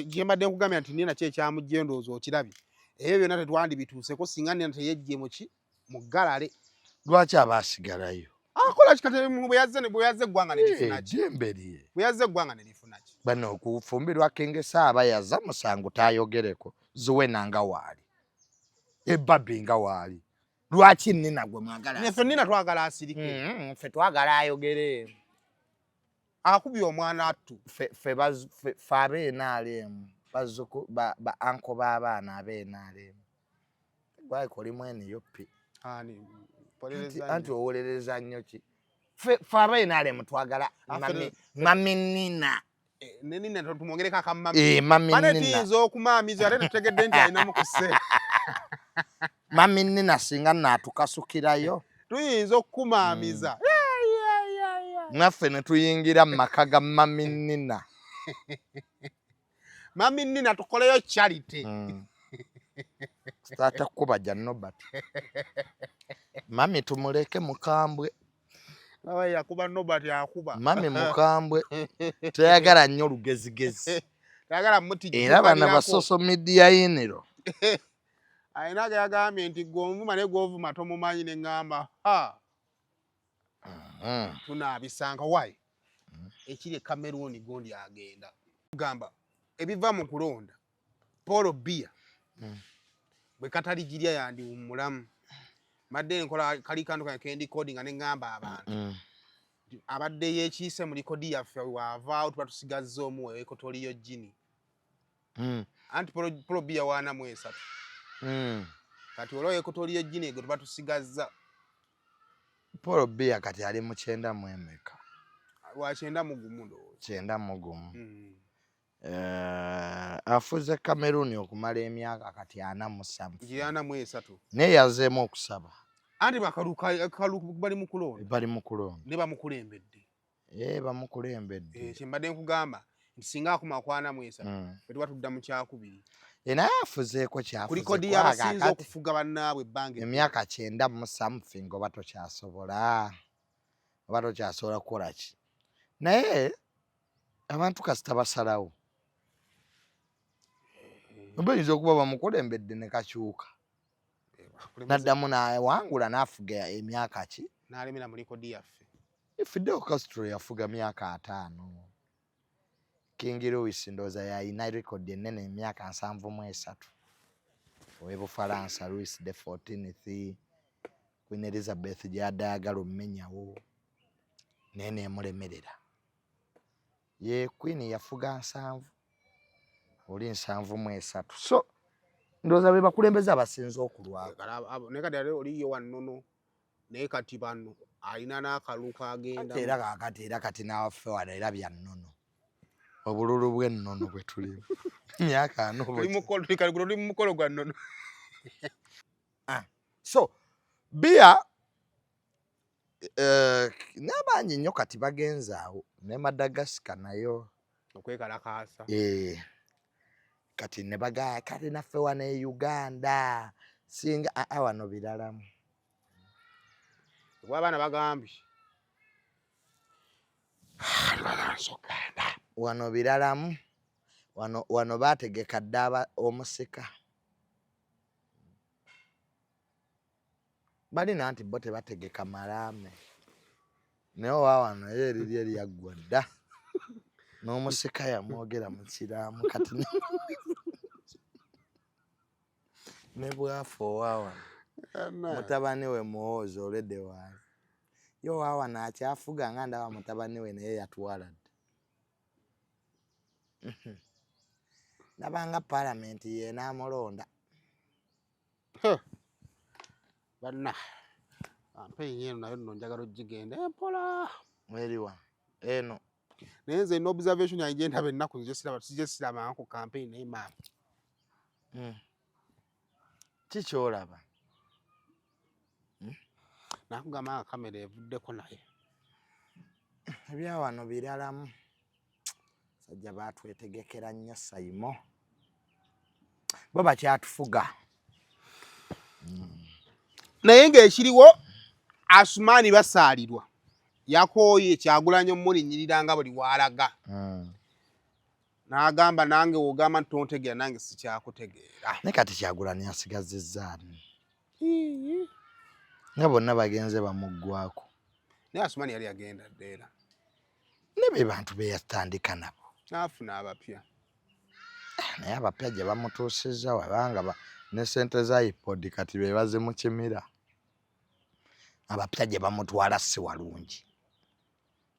S2: gye mbadde nkugambya nti Nina ki ekyamujja endowooza okirabye ebyo byonna tetwandibituuseko singa Nina teyejje mu ggalale
S1: lwaki abaasigalayo
S2: akola kikate bwe yazze eggwanga ne lifuna ki
S1: jembe lye
S2: bwe yazze eggwanga ne lifuna ki
S1: bano okufumbirwa King Saaba yaza musango taayogereko Zuwena nga waali ebbabi nga waali lwaki Nina gwe mwagala
S2: neffe Nina twagala asirike
S1: ffe twagala ayogere
S2: akubye omwana attu
S1: ffe abeenaalemu ba anko b'abaana abeenaalemu gwakolimu eniyo pi anti owolereza nnyo ki ffe abeenaalemu twagala mami Nina
S2: ne Nina tumwongereko akamami
S1: mami
S2: bane
S1: Nina
S2: tuyinza okumaamiza ate tutegedde nti alinamu ku ssente
S1: mami Nina singa naatukasukirayo
S2: tuyinza okukumaamiza
S1: naffe ne tuyingira mu maka ga mami Nina
S2: mami Nina tukoleyo charity
S1: taata kuba ja Nobert mami tumuleke mukambwe
S2: yakuba Nobert yakuba
S1: mami mukambwe teyagala nnyo lugezigezi
S2: tayagala muti
S1: era bana ba social media yiniro
S2: ayina gayagambye nti gw'ovuma ne gw'ovuma tomumanyi ne ŋŋamba tunaabisanga wayi ekiri Cameroon gondi agenda gamba ebiva mu kulonda Paul Bia bwe katali jirya yandi umulamu madde nkola kali kantu kendi coding ane ngamba abantu abadde yekiise mu likodi yaffe wava tuba tusigazza omu ekotoliyo jini anti Paul Bia wana mu 3 kati olwo ekotoliyo jini ego tuba tusigazza
S1: Paul Bia kati ali mu 9 mu emeka
S2: wa 9 mu gumu ndo
S1: 9 mu gumu afuze Cameroon okumala emyaka kati 4 mu 3
S2: jirana mu 3
S1: ne yazeemu okusaba
S2: anti bakaluka bali mu kulonda ne bamukulembedde
S1: bamukulembedde
S2: kimbadde nkugamba singa akuma kwana mu 3 tuba tudda mu kyakubiri
S1: naye afuzeeko kyafuze
S2: kuli kodi yabasinze okufuga bannaabwe ebbanga
S1: emyaka 9 mu something oba tokyasobola kukola ki naye abantu kasita basalawo bayinza okuba bamukulembedde ne kakyuka naddamu wangula n'afuga emyaka ki
S2: n'alemera mu likodi yaffe
S1: Fidel Castro yafuga myaka 5 King Louis ndooza yayina rekodi ennene emyaka 73 ow'Ebufalansa Louis the 14th Queen Elizabeth gy'adayagala omumenyawo naye neemulemerera ye Queen yafuga 7 oli 73 so ndooza be bakulembeza abasinze okulwako
S2: naye kati oliyo wannono naye kati bano alina n'akaluka agenda
S1: era kati n'awaffe wano era bya nnono obululu bw'ennono bwe tulimu myaka 4
S2: tuli mu mukolo gwa nnono
S1: so Bia n'abangi nnyo kati bagenze awo ne Madagascar nayo
S2: okwekalakaasa
S1: kati ne bagaya kati naffe wano e Uganda singa wano biralamu
S2: abaana bagambye
S1: wano biralamu wano baategeka dda omusika balina nti bo tebategeka malame naye wano eriri eryaggwa dda n'omusika yamwogera mu kiraamu kati ne bwafu owawa mutabani we muwooza olwedde waali yo wawa naakyafuga nga ndaba mutabani we naye yatwala dda nabanga palamenti yeenamulonda
S2: banna kampeyini eno nayo nno njagala ogigenda empola
S1: eriwa eno
S2: naye nze n'observation yange ndaba ennaku sijje sirabanga ku kampeyini naye maama
S1: kikyolaba
S2: nakugamba nga kamera evuddeko naye
S1: ebyawano biralamu sajja baatwetegekera nnyo sayimo bo bakyatufuga
S2: naye ng'ekiriwo Asumaani basaalirwa yakooye Kyagulanyi omulinnyirira nga buli walaga n'agamba nange wogamba nti tontegeera nange sikyakutegeera
S1: ne kati Kyagulanyi asigazizzaani nga bonna bagenze bamuggwako
S2: naye Asumaani yali agenda ddeera
S1: ne be bantu be yatandika nabo
S2: n'afuna abapya
S1: naye abapya gye bamutuusizza wabanga ne ssente za ipodi kati be bazimukimira abapya gye bamutwala si walungi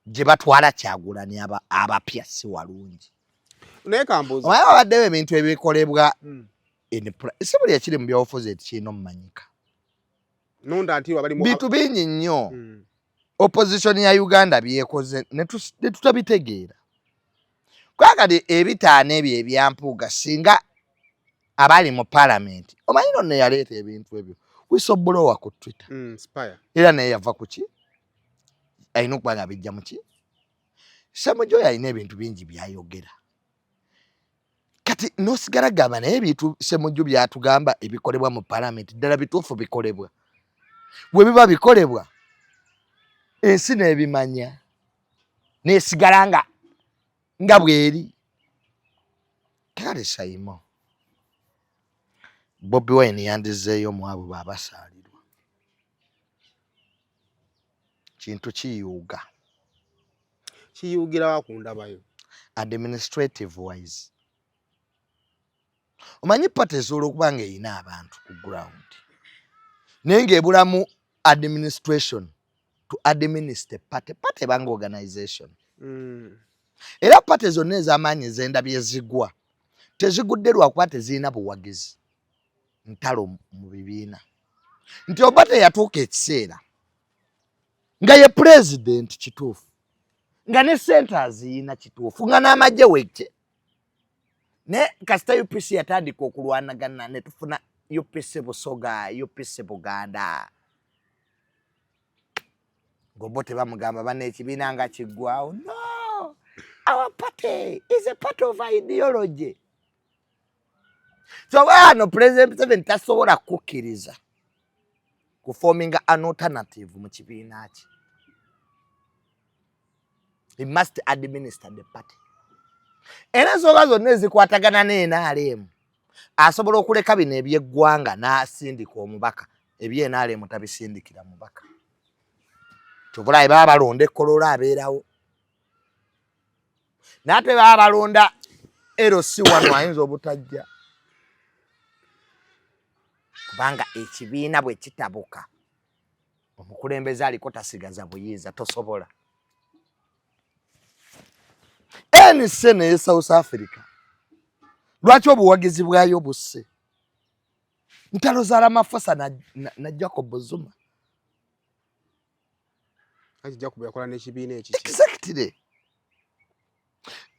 S1: gye batwala Kyagulanyi abapya si walungi
S2: naye kambuuza
S1: omanyi babaddewo ebintu ebikolebwa si buli ekiri mu byobufuzi ekirina omumanyika bintu bingi nnyo opposition ya Uganda byekoze ne tutabitegeera kwakati ebitaano ebyo ebyampuuga singa abali mu palamenti omanyi nno yaleeta ebintu ebyo whistleblower ku Twitter era naye yava ku ki alina okuba nga bijja mu ki Ssemujju oyo alina ebintu bingi byayogera kati n'osigala gamba naye ebintu Ssemujju byatugamba ebikolebwa mu palamenti ddala bituufu bikolebwa bwe biba bikolebwa ensi n'ebimanya n'esigala nga bweri kale sayimo Bobi Wine yandizeeyo mu abo baabasaalirwa kintu kiyuuga
S2: kiyugira wakundabayo
S1: administrative wise. Omanyi party esobola okuba nga erina abantu ku ground naye ng'ebulamu administration to administer party banga organization. Era party zonna ez'amaanyi ez'endabye ezigwa tezigudde lwakuba tezirina buwagizi ntalo mu bibiina nti oba teyatuuka ekiseera nga ye president kituufu nga ne centers yina kituufu nga n'amagye wekye ne kasita UPC yatandika okulwanagana ne tufuna UPC Busoga UPC Buganda gobote bamugamba bane ekibiina nga kiggwawo. No, our party is a part of ideology. So no President Museveni tasobola kukkiriza ku forming an alternative mu kibiina kye. He must administer the party. Era ensonga zonna ezikwatagana n'NRM asobola okuleka bino eby'eggwanga n'asindika omubaka eby'NRM tabisindikira mubaka. Kyobulabe baba balonda ekkolola abeerawo n'ate baba balonda LC wano ayinza obutajja kubanga ekibiina bwe kitabuka omukulembeze aliko tasigaza buyiiza tosobola. ANC ne South Africa lwaki obuwagizi bwayo busse ntalo za Ramaphosa na Jacob Zuma
S2: ati Jacob yakola n'ekibiina ekiki.
S1: Exactly.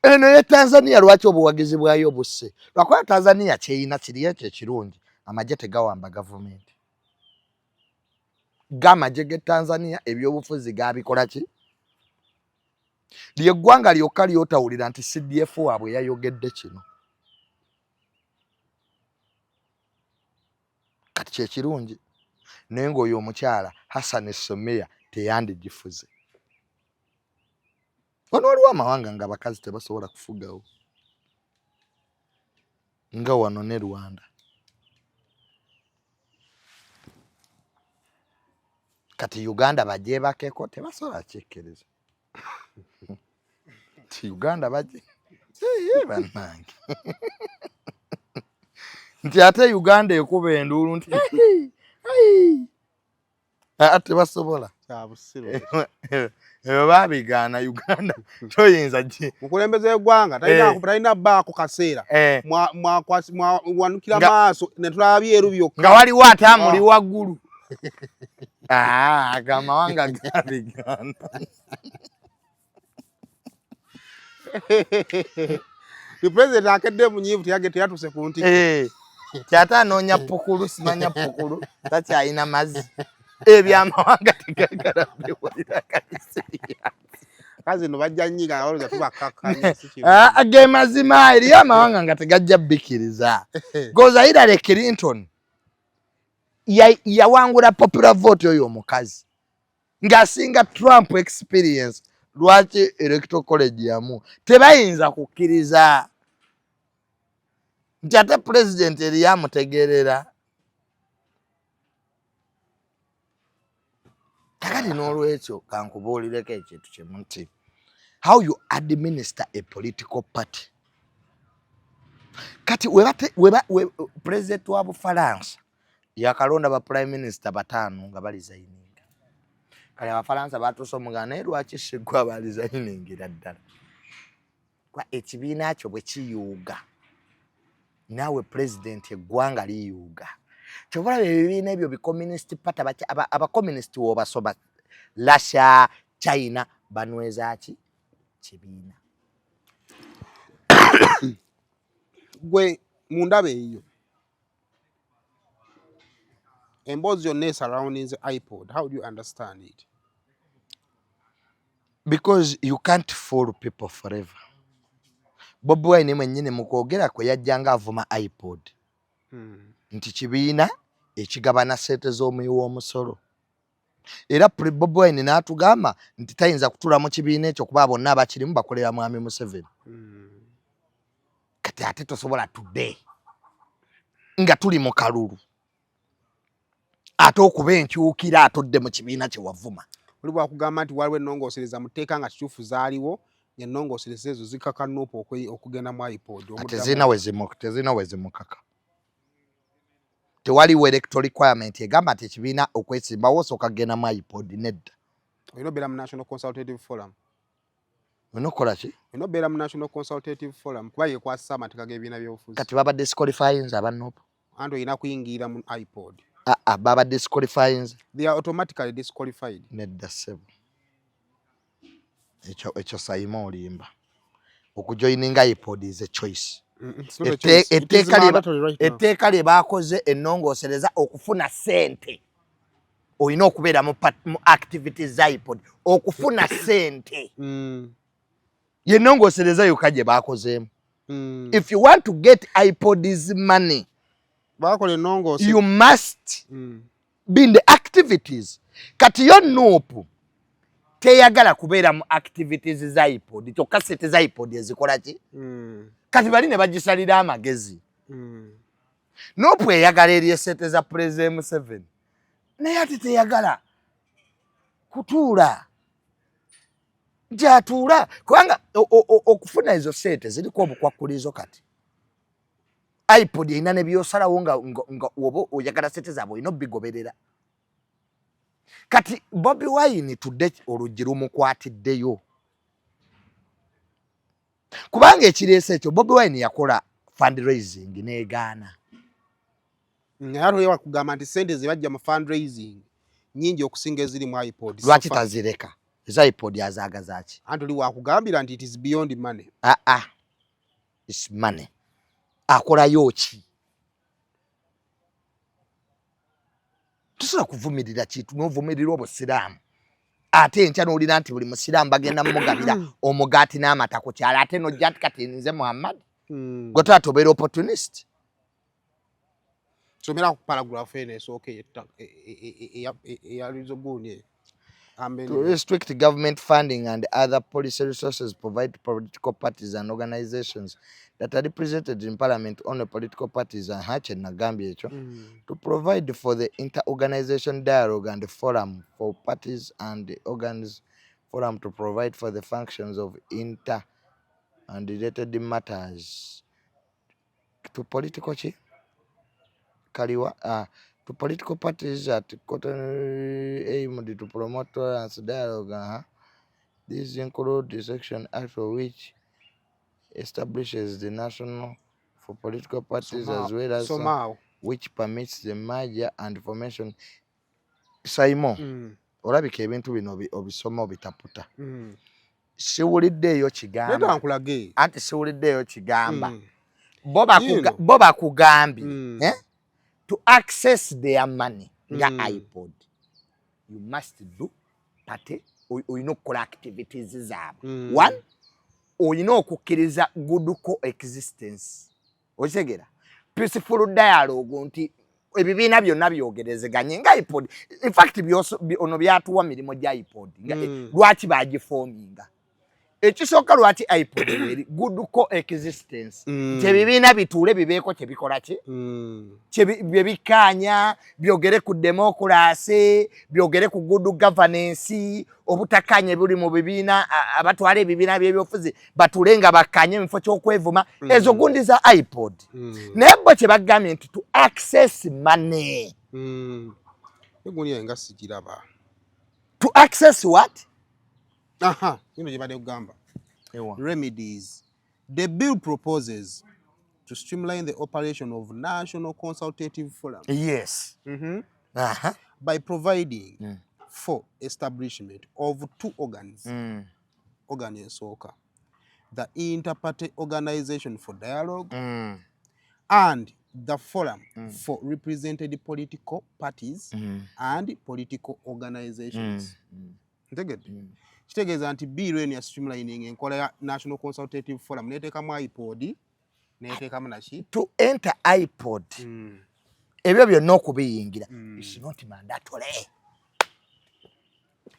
S1: Eno ye Tanzania lwaki obuwagizi bwayo busse lwakuba Tanzania kyeyina kiri ekyo ekirungi amagye tegawamba gavumenti. Gamagye ge Tanzania ebyobufuzi gabikola ki lyeggwanga lyokka lyotawulira nti CDF waabwe yayogedde kino kati kyekirungi naye ng'oyo omukyala Hassan Someya teyandigifuze. Wano waliwo amawanga nga abakazi tebasobola kufugawo nga wano ne Rwanda. Kati Uganda bagyebakeko tebasobola kyekkiriza. Ti Uganda bajje bannange nti ate Uganda ekuba enduulu nti ate basobola babigaana Uganda toyinza
S2: mukulembeze w'eggwanga talina bbaako kaseera mwanukira maaso ne tulaba byeru byokka
S1: nga waliwo ate amuli waggulu agamawanga gabigaana.
S2: The president akedde munyiivu teyatuse ku nti
S1: kyata anoonya pukulu simanya pukulu takyayina mazzi ebyamawanga tegagalabewalira kalisiya
S2: kazi no bajja nnyiga awoloza tubakkakkanya
S1: ge mazima eriyo amawanga nga tegajja bbikiriza goza Hillary Clinton yawangula popular vote oyo omukazi ng'asinga Trump experience. Lwaki electoral college yamu tebayinza kukkiriza nti ate president eri yamutegerera. Kakati n'olwekyo kankubuulireko ekintu kimu nti how you administer a political party. Kati weba president wa Bufalansa yakalonda ba prime minister 5 nga balizayininga. Kale Abafalansa batusomuga naye lwaki Shegwa balizayiningira ddala kwa ekibiina kyo bwe kiyuuga naawe president eggwanga liyuuga. Kyobulaba ebibiina ebyo bi-communist party aba-communist wobasoba Russia, China banyweza ki kibiina.
S2: gwe mundaba eyo emboozi yonna esurroundings iPod, how do you understand it?
S1: Because you can't fool people forever. Bobi Wine mwennyini mu kwogera kwe yajjanga avuma iPod nti kibiina ekigabana ssente z'omuwi w'omusolo. Era Bobi Wine n'atugamba nti tayinza kutula mu kibiina ekyo kuba bonna abakirimu bakolera mwami Museveni. Kati ate tosobola today nga tuli mu kalulu ate okuba enkyukira atodde mu kibiina kye wavuma.
S2: oli bwakugamba nti waliwo ennongoosereza muteeka nga kituufu zaaliwo ennongoosereza ezo zikaka nuupu okugenda mu iPod.
S1: Tezina we zimukaka. Tewaliwo electoral requirement egamba nti ekibiina okwesimbawo osooka kugenda mu iPod nedda.
S2: Olina obeera mu National Consultative Forum.
S1: Olina ki?
S2: Olina obeera mu National Consultative Forum kuba yekwasisa amateeka g'ebibiina by'obufuzi.
S1: Kati baba disqualifying abannopo.
S2: Anti olina kuyingira mu iPod.
S1: Baba disqualifying.
S2: They are automatically disqualified.
S1: Nedda ssebo. Ekyo sayima olimba. Okujoininga iPod is a choice. Etteeka lye baakoze ennongoosereza okufuna ssente. Olina okubeera mu activities za iPod okufuna ssente. Ye nnongoosereza yokka gye baakozeemu. If you want to get iPod's money, you must be in the activities. Kati yo Nuupu teyagala kubeera mu activities za iPod. Kyokka ssente za iPod ezikola ki? Kati bali ne bagisalira amagezi. Nuupu eyagala eri ssente za President Museveni. Naye ate teyagala kutuula. Gyatuula kubanga okufuna ezo ssente ziriko obukwakkulizo kati. iPod erina ne byosalawo nga oba oyagala ssente zaabwe olina obigoberera. Kati Bobi Wine tudde oluggi lumukwatiddeyo. Kubanga ekireese ekyo Bobi Wine yakola fundraising n'egaana.
S2: Naye ate wakugamba nti ssente ze bajja mu fundraising nnyingi okusinga eziri mu iPod.
S1: Lwaki tazireka? Eza iPod azaagaza ki?
S2: Anti oli wakugambira nti it is beyond money.
S1: It's money. Akolayo ki? Tusobola kuvumirira kintu n'ovumirira obusiraamu. Ate enkya n'olina nti buli musiraamu bagenda mugabira omugaati n'amata ku kyalo ate n'ojja nti kati nze Muhammad. Gwe toba tobeera opportunist.
S2: Somera ku paragraph eno esooka eyalizoguuni.
S1: To restrict government funding and other policy resources provided to political parties and organizations that are represented in parliament. Only political parties and Hache Nagambia to provide for the inter-organization dialogue and the forum for parties and the organs forum to provide for the functions of inter and related matters to political to political parties at aimed to promote tolerance dialogue. These include the section act of which establishes the national for political parties as well as which permits the merger and formation. Simon, olabika ebintu bino obisoma obitaputa. Siwuliddeeyo kigamba. Anti siwuliddeeyo kigamba. Boba kugambye. To access their money, iPod, you must do party or activities zaabwe. One, olina okukkiriza good coexistence. Okitegera? Peaceful dialogue nti ebibiina byonna byogerezeganye nga iPod. In fact ono byatuwa mirimu gya iPod. Lwaki bagifoominga? Ekisooka lwaki iPod eri good coexistence. Ebibiina bituule bibeeko kye bikola ki? Bye bikkaanya, byogere ku democracy, byogere ku good governance, obutakkaanya buli mu bibiina, abatwala ebibiina by'ebyobufuzi batuule nga bakkaanya mu kifo ky'okwevuma. Ezo gundi za iPod. Naye bo kye bagambye nti to access money.
S2: Egundi yenga sigiraba.
S1: To access what?
S2: Remedies. The bill proposes to streamline the operation of National Consultative Forum.
S1: Yes.
S2: By providing for establishment of two organs. Soka. The Inter-Party Organization for Dialogue and the Forum for Represented Political Parties and Political Organizations. Kitegeeza nti bill eno ya streamlining enkola ya National Consultative Forum neteekamu iPod neteekamu naki
S1: to enter iPod. Ebyo byonna okubiyingira is not mandatory.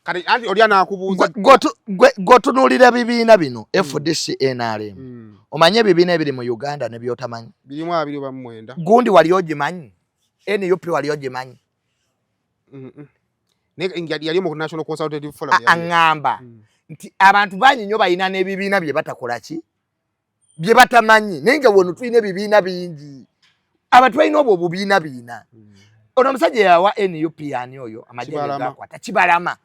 S2: Kati anti oli anakubuuza
S1: gotunuulira bibiina bino FDC NRM. Omanye ebibiina ebiri mu Uganda ne byotamanyi.
S2: Birimu 29.
S1: Gundi wali ogimanyi? NUP wali ogimanyi?
S2: yali mu National Consultative Forum
S1: angamba nti abantu banyi nnyo balina n'ebibiina bye batakola ki bye batamanyi naye nga wano tulina ebibiina bingi abantu balina obwo obubiina biina ono omusajja yawa NUP ani oyo amajjere gakwata Kibalama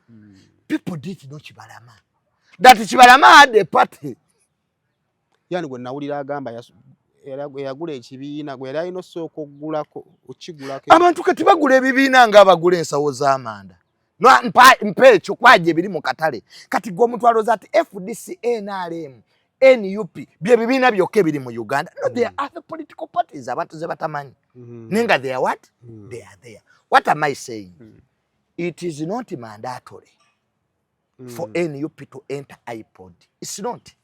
S1: people did know Kibalama that Kibalama had a party
S2: yani gwe nawulira agamba yagula ekibiina gwe yali alina osooka okugulako okigulako
S1: abantu kati bagula ebibiina nga bagula ensawo z'amanda no mpa ekyo kwaje biri mu katale kati gwe omuntu alooza ati FDC NRM NUP bye bibiina byokka biri mu Uganda no there are other political parties abantu ze batamanyi nenga they are what they are there what am I saying it is not mandatory for NUP to enter iPod it's not.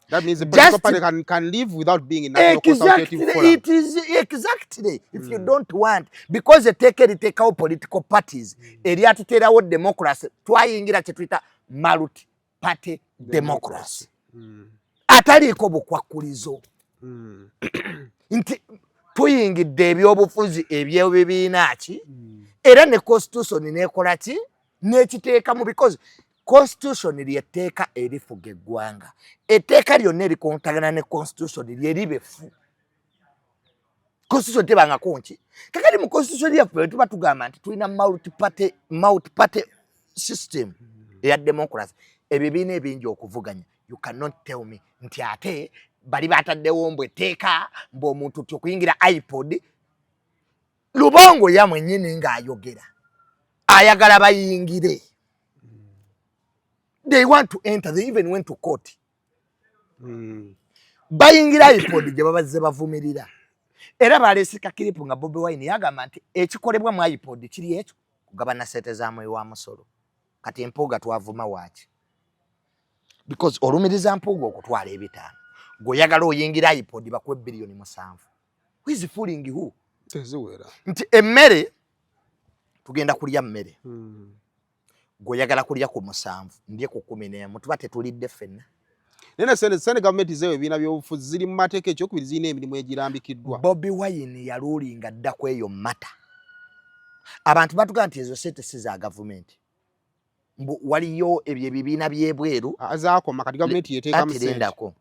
S2: That means the political party can live without being in National Consultative Forum.
S1: It is exactly. If you don't want, because they take out political parties, area to tell out democracy, twayingira chetwita multi-party democracy. Atali ko bukwakulizo. Nti tuyingidde ebyobufuzi ebyebibiina ki era ne constitution nekola ki nekiteekamu because Constitution lyeteeka erifuga eggwanga etteeka lyonna erikontagana ne constitution lyeribefu constitution tebangako nki kakati mu constitution lyaffe tuba tugamba nti tulina multi-party system eya democracy ebibiina ebingi okuvuganya you cannot tell me nti ate bali bataddewo mbwe etteeka mbw'omuntu tyokuyingira iPod Lubongo yamwe nnyini ng'ayogera ayagala bayingire. They want to enter. They even went to court. Bayingira iPod gye babazze bavumirira. Era balesika kiripu nga Bobi Wine yagamba nti ekikolebwa mu iPod kiri ekyo kugabana sente za mwe wa musolo. Kati empoga twavuma waaki. Because olumiriza mpoga okutwala ebitaano. Goyagala oyingira iPod bakwe bilioni 7. Who is fooling who?
S2: Tezuwera.
S1: Nti emmere tugenda kulya mmere. Goyagala kulya ku 7 ndiye ku 11 tuba tetulidde ffenna.
S2: Nena sene government zewe bina byobufuzi ziri mu mateeka ekyokubiri zina emirimu egirambikiddwa.
S1: Bobi Wine yalulinga dda ku eyo mata. Abantu batugamba nti ezo sente si za government. Waliyo ebyo ebibiina byebweru
S2: azaakoma kati government yeteeka mu sente.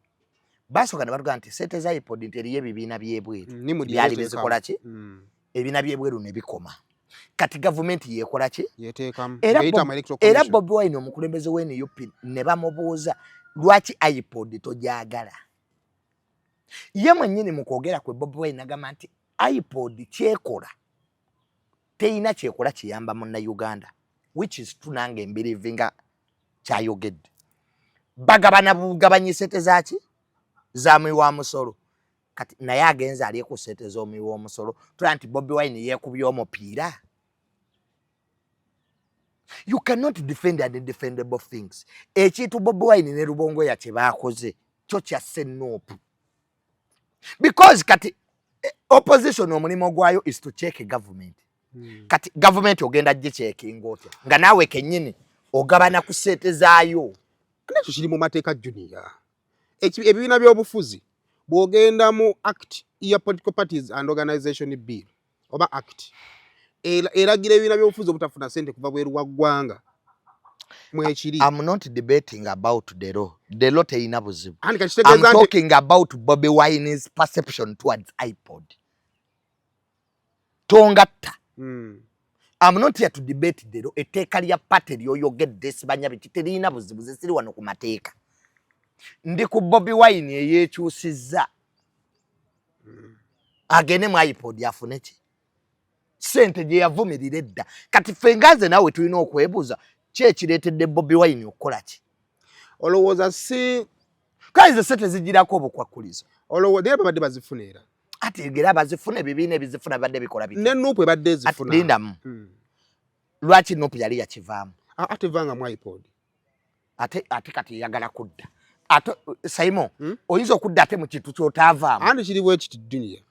S1: Basooka ne batugamba nti sente za iPod nti eriyo ebibiina byebweru. Byali bizikola ki? Ebibiina byebweru ne bikoma. Kati government yekola ki?
S2: Yeteekamu.
S1: Era Bobi Wine omukulembeze w'NUP ne bamubuuza lwaki iPod togyagala. Ye mwennyini mu kwogera kwe Bobi Wine agamba nti iPod kyekola teyina kyekola kiyamba munnayuganda which is tunange mbirivinga kyayogedde. Bagabana bugabanye sente zaki za mwi wa musolo. Kati naye agenza ali ku sente z'omwi w'omusolo tulaba nti Bobi Wine yeekubye omupiira. You cannot defend undefendable things. Ekintu Bobi Wine ne Lubongo ya kye baakoze kyo kya senopu. Because kati opposition omulimo gwayo is to check government. Kati government ogenda gye checking otya nga naawe kennyini ogabana ku sente zaayo.
S2: Nekyo kiri mu mateeka junior. Ebibiina by'obufuzi bw'ogenda mu act ya political parties and organization bill oba act eragira ebibiina by'obufuzi obutafuna sente kuva bweru wa ggwanga mwekiri.
S1: I'm not debating about the law. The law teyina buzibu. I'm talking about Bobi Wine's perception towards iPod. Tongatta. I'm not here to debate the law. Etteeka lya party lyoyogedde sibanya biti terina buzibu zisiri wano ku mateeka. Ndi ku Bobi Wine eyekyusizza agende mu iPod yafune ki sente gye yavumirira edda. Kati fengaze naawe tulina okwebuuza ki ekireetedde Bobi Wine okukola ki?
S2: Olowooza si
S1: kaize sente zigirako obukwakulizo.
S2: Olowooza babadde bazifuna era
S1: ate egera bazifuna ebibiina ebizifuna badde bikola biti
S2: ne Nuupu ebadde ezifuna.
S1: Lindamu lwaki Nuupu yali yakivaamu
S2: ate vanga mu iPod
S1: ate kati yagala kudda. Ate Simon oyinza okudda ate mu kintu ky'otaavaamu.
S2: Andi kiri bwe kiti dunia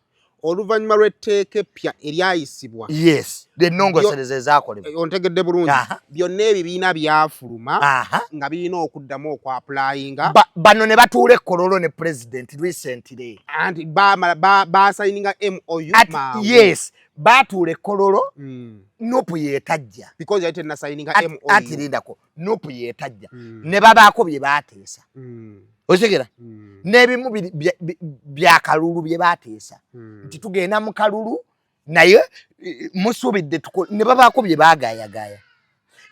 S2: oluvannyuma lw'etteeka eppya eryayisibwa
S1: yes the nnongosereza ezaakolebwa
S2: ontegedde bulungi byonna ebibiina byafuluma nga birina okuddamu okwapulayinga
S1: bano ne batuula ekkololo ne president recently
S2: anti basayininga MOU
S1: yes batuula ekkololo Nupu yeetajja
S2: because yali tennasayininga MOU
S1: ati lindako Nupu yeetajja ne babaako bye baateesa otegera n'ebimu bya kalulu bye baateesa nti tugenda mu kalulu naye musuubidde ne babaako bye baagaayagaaya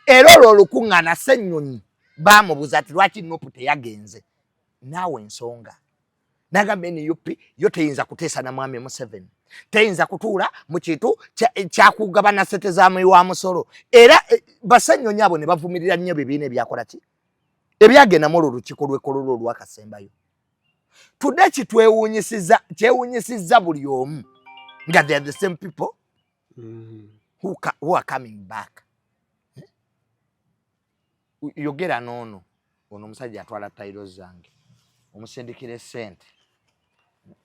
S1: era olwo olukuŋŋaana Ssennyonyi baamubuuza ati lwaki Nupu teyagenze naawe ensonga n'agamba NUP yo teyinza kuteesa na mwami Museveni teyinza kutuula mu kintu kyakugabana ssente z'amuwi wa musolo era Bassennyonyi abo ne bavumirira nnyo bibiina ebyakola ki ebyagenda mu lukiiko lw'ekkololo olwakasembayo tudde kyewuunyisizza buli omu nga they are the same people who are coming back yogera n'ono ono omusajja atwala tayiro zange omusindikira essente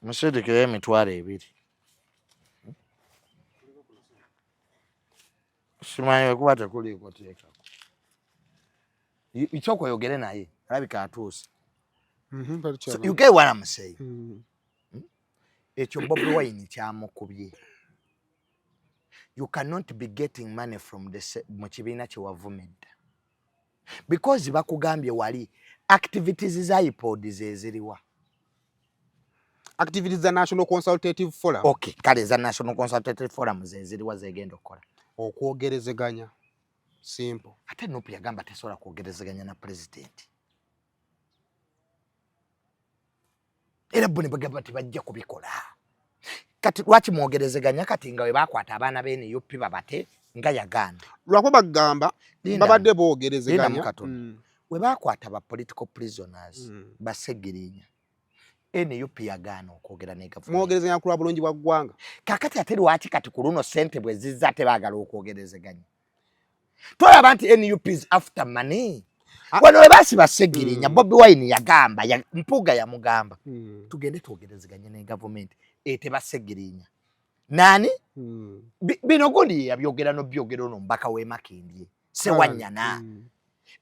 S1: musindikira emitwalo 2 simanyi kuba tekuliiko teekako ekyokweyogere naye alabika atuuse you get what I'm saying ekyo Bobi Wine kyamukubye you cannot be getting money from mu kibiina kye wavumidde because bakugambye wali activities za IPOD zeziriwa
S2: activities za National Consultative Forum
S1: okay kale za National Consultative Forum zeziriwa zegenda okola
S2: okwogerezeganya simple
S1: ate Nupu yagamba tesobola kwogerezeganya na president era bo ne bagamba tebajja kubikola kati lwaki mwogerezeganya kati nga we bakwata abaana b'NUP babate nga yaganda
S2: lwakuba bagamba babadde boogerezeganya
S1: we bakwata ba political prisoners basegirinya NUP yagaana okwogera ne government
S2: mwogerezeganya kulwa bulungi bwa ggwanga
S1: kakati ate lwaki kati ku luno ssente bwe zizza tebaagala okwogerezeganya tolaba nti NUP is after money wano we baasi basegirinya Bobi Wine yagamba mpuga yamugamba tugende twogerezeganye ne government tebasegirinya nani bino gundi yabyogera n'obyogera ono mbaka w'e Makindye Sewanyana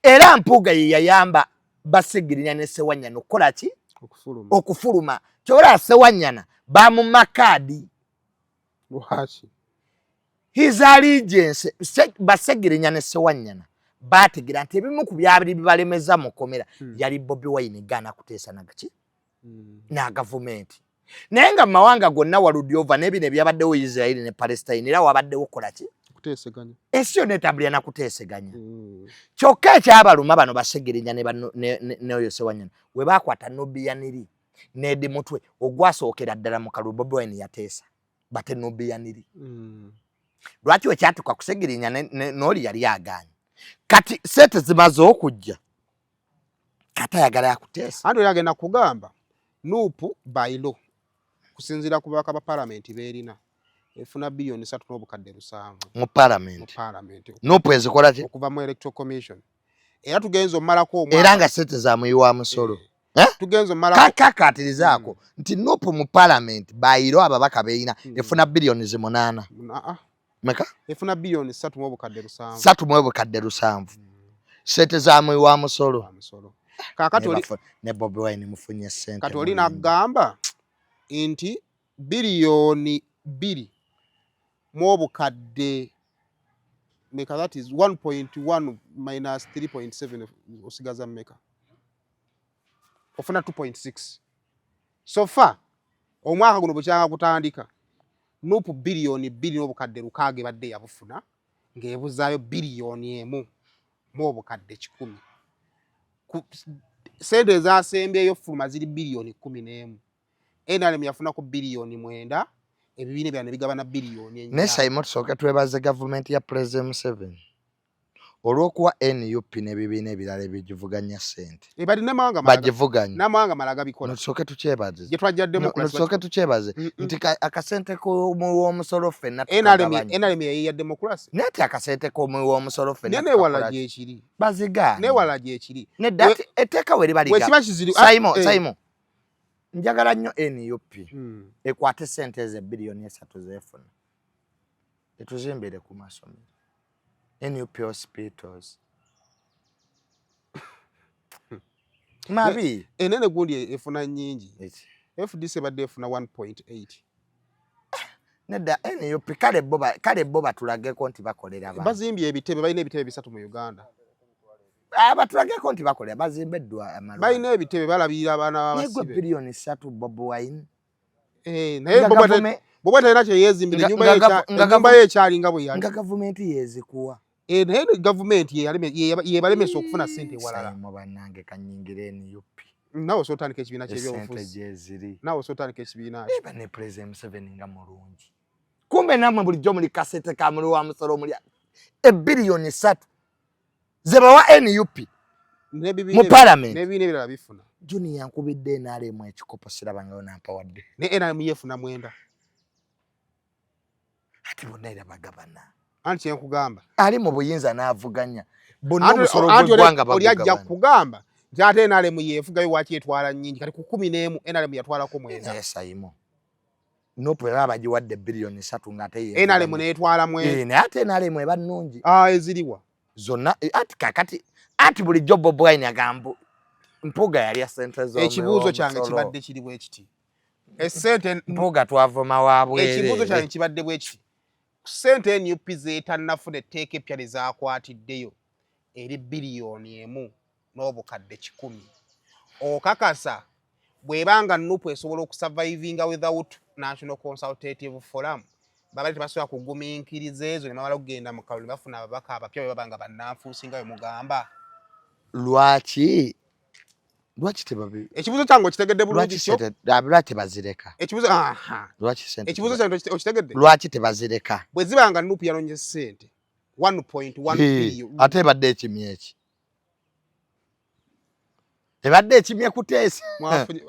S1: era mpuga ye yayamba basegirinya ne Sewanyana okukola ki okufuluma kyola Sewanyana bamumakaadi
S2: lwaki
S1: his allegiance basegirinya ne Sewanyana bategira nti ebimu ku byabiri bibalemeza mu komera yali Bobi Wine gaana kuteesa nagaki na government naye nga mawanga gonna waludyova n'ebino ebyabaddewo Israel ne Palestine era wabaddewo kola ki
S2: kuteeseganya
S1: esiyo netabulya na kuteeseganya kyokka ekyabaluma bano basegirinya ne oyo Sewanyana we bakwata Nubiyaniri n'edi mutwe ogwasookera ddala mu kalulu Bobi Wine yateesa bate Nubiyaniri lwaki we kyatuka kusegirinya n'oli yali agaanye kati sente zimaze okujja kata yagala yakuteesa
S2: andi yagenda kugamba Nupu bayilo kusinzira ku babaka ba parliament beerina efuna bilioni 3.7
S1: mu parliament Nupu ezikola ki
S2: okuva mu electoral commission era tugenzo malako omwana
S1: era nga sente za muyiwa musolo
S2: tugenzo malako
S1: kakatirizaako nti Nupu mu parliament bayiro ababaka beerina efuna bilioni 8 meka
S2: efuna bilioni 3.7
S1: 3.7 sente za muyiwa musolo
S2: kakati oli
S1: ne Bobi Wine mufunye sente
S2: kati oli nagamba nti bilioni 2 mu obukadde meka that is 1.1 minus 3.7 osigaza meka ofuna 2.6 so far omwaka guno bukyanga kutandika Nupu bilioni 2 n'obukadde 6 badde yabufuna ng'ebuzaayo bilioni 1 mu obukadde 10 sente ezasembyeyo fuluma ziri bilioni 11 NRM yafuna ku bilioni 9 ebibiina byano bigabana bilioni 4
S1: nesa imotosoka twebaze government ya President Museveni olwokuwa NUP n'ebibiina ebirala ebigivuganya sente
S2: ebali n'amawanga
S1: bagivuganya
S2: n'amawanga malaga bikola
S1: nosoke tukyebaze
S2: gye twajja democracy
S1: nosoke tukyebaze nti akasente k'omusolo ffenna
S2: NRM ya democracy
S1: nati akasente k'omusolo ffenna
S2: newala gyekiri
S1: baziga
S2: newala gyekiri
S1: nedda etteeka we liba liga
S2: wekiba kiziri
S1: Simon njagala nnyo NUP ekwate sente ze billioni 3 zefuna etuzimbire ku masomero NUP hospitals mabi
S2: enene gundi efuna nyingi FDC badde efuna 1.8
S1: nedda NUP kale boba tulageko nti bakolera abantu
S2: bazimbye ebitebe balina ebitebe 3 mu Uganda
S1: batulageko nti bakolera bazimbeddwa amalwa
S2: balina ebitebe balabira abaana b'abasibe
S1: nego billioni 3 Bobi Wine
S2: naye Bobi talina kye yeezimbire nyumba ye ekyali nga bwe yali
S1: nga gavumenti yezikuwa
S2: naye gavumenti yebalemesa okufuna sente walala
S1: mu bannange kanyingire NUP
S2: nawe sotandika ekibiina
S1: ky'ebyobufuzi
S2: nawe sotandika ekibiina
S1: eba ne President Museveni nga mulungi kumbe namwe bulijjo muli kasete ka muli wa musoro muli billioni 3 zebawa NUP mu parliament
S2: n'ebibiina ebirala bifuna
S1: Juni yankubidde NRM ekikopo sirabangayo nampawadde
S2: ne NRM yefuna 9
S1: ati bonna era bagabana
S2: anti kyenkugamba
S1: ali mu buyinza n'avuganya bonna omusoro gw'eggwanga
S2: bagugabana olyajja kugamba nti ate NRM yeefugayo waki etwala nnyingi kati ku 11 NRM yatwalako 9
S1: esayimo nopo baba bagiwadde billioni 3 ng'ate
S2: ye NRM neetwala 9
S1: naye ate NRM eba nnungi
S2: eziriwa
S1: zonna ati kakati ati bulijjo Bobi Wine agambo mpuga yali sente zo
S2: ekibuuzo kyange kibadde kiri bwe kiti esente
S1: mpuga twavuma waabwe
S2: ekibuuzo kyange kibadde bwe kiti sente NUP zeetannafuna etteeka eppya lizaakwatiddeyo eri billioni 1 n'obukadde 10 okakasa bwebanga NUP esobola okusurvivinga without National Consultative Forum babali tebasobola kugumiikiriza ezo ne bamala okugenda mu kalulu bafuna ababaka abapya babanga bannanfuusi nga bwe mugamba
S1: lwaki tebabi
S2: ekibuuzo kyange okitegedde bulungi
S1: lwaki tebazireka
S2: ekibuuzo
S1: lwaki sente
S2: ekibuuzo kyange okitegedde
S1: lwaki tebazireka
S2: bwe zibanga NUP yalonye sente 1.1 billion
S1: ate ebadde ekimye eki ebadde ekimye kuteesa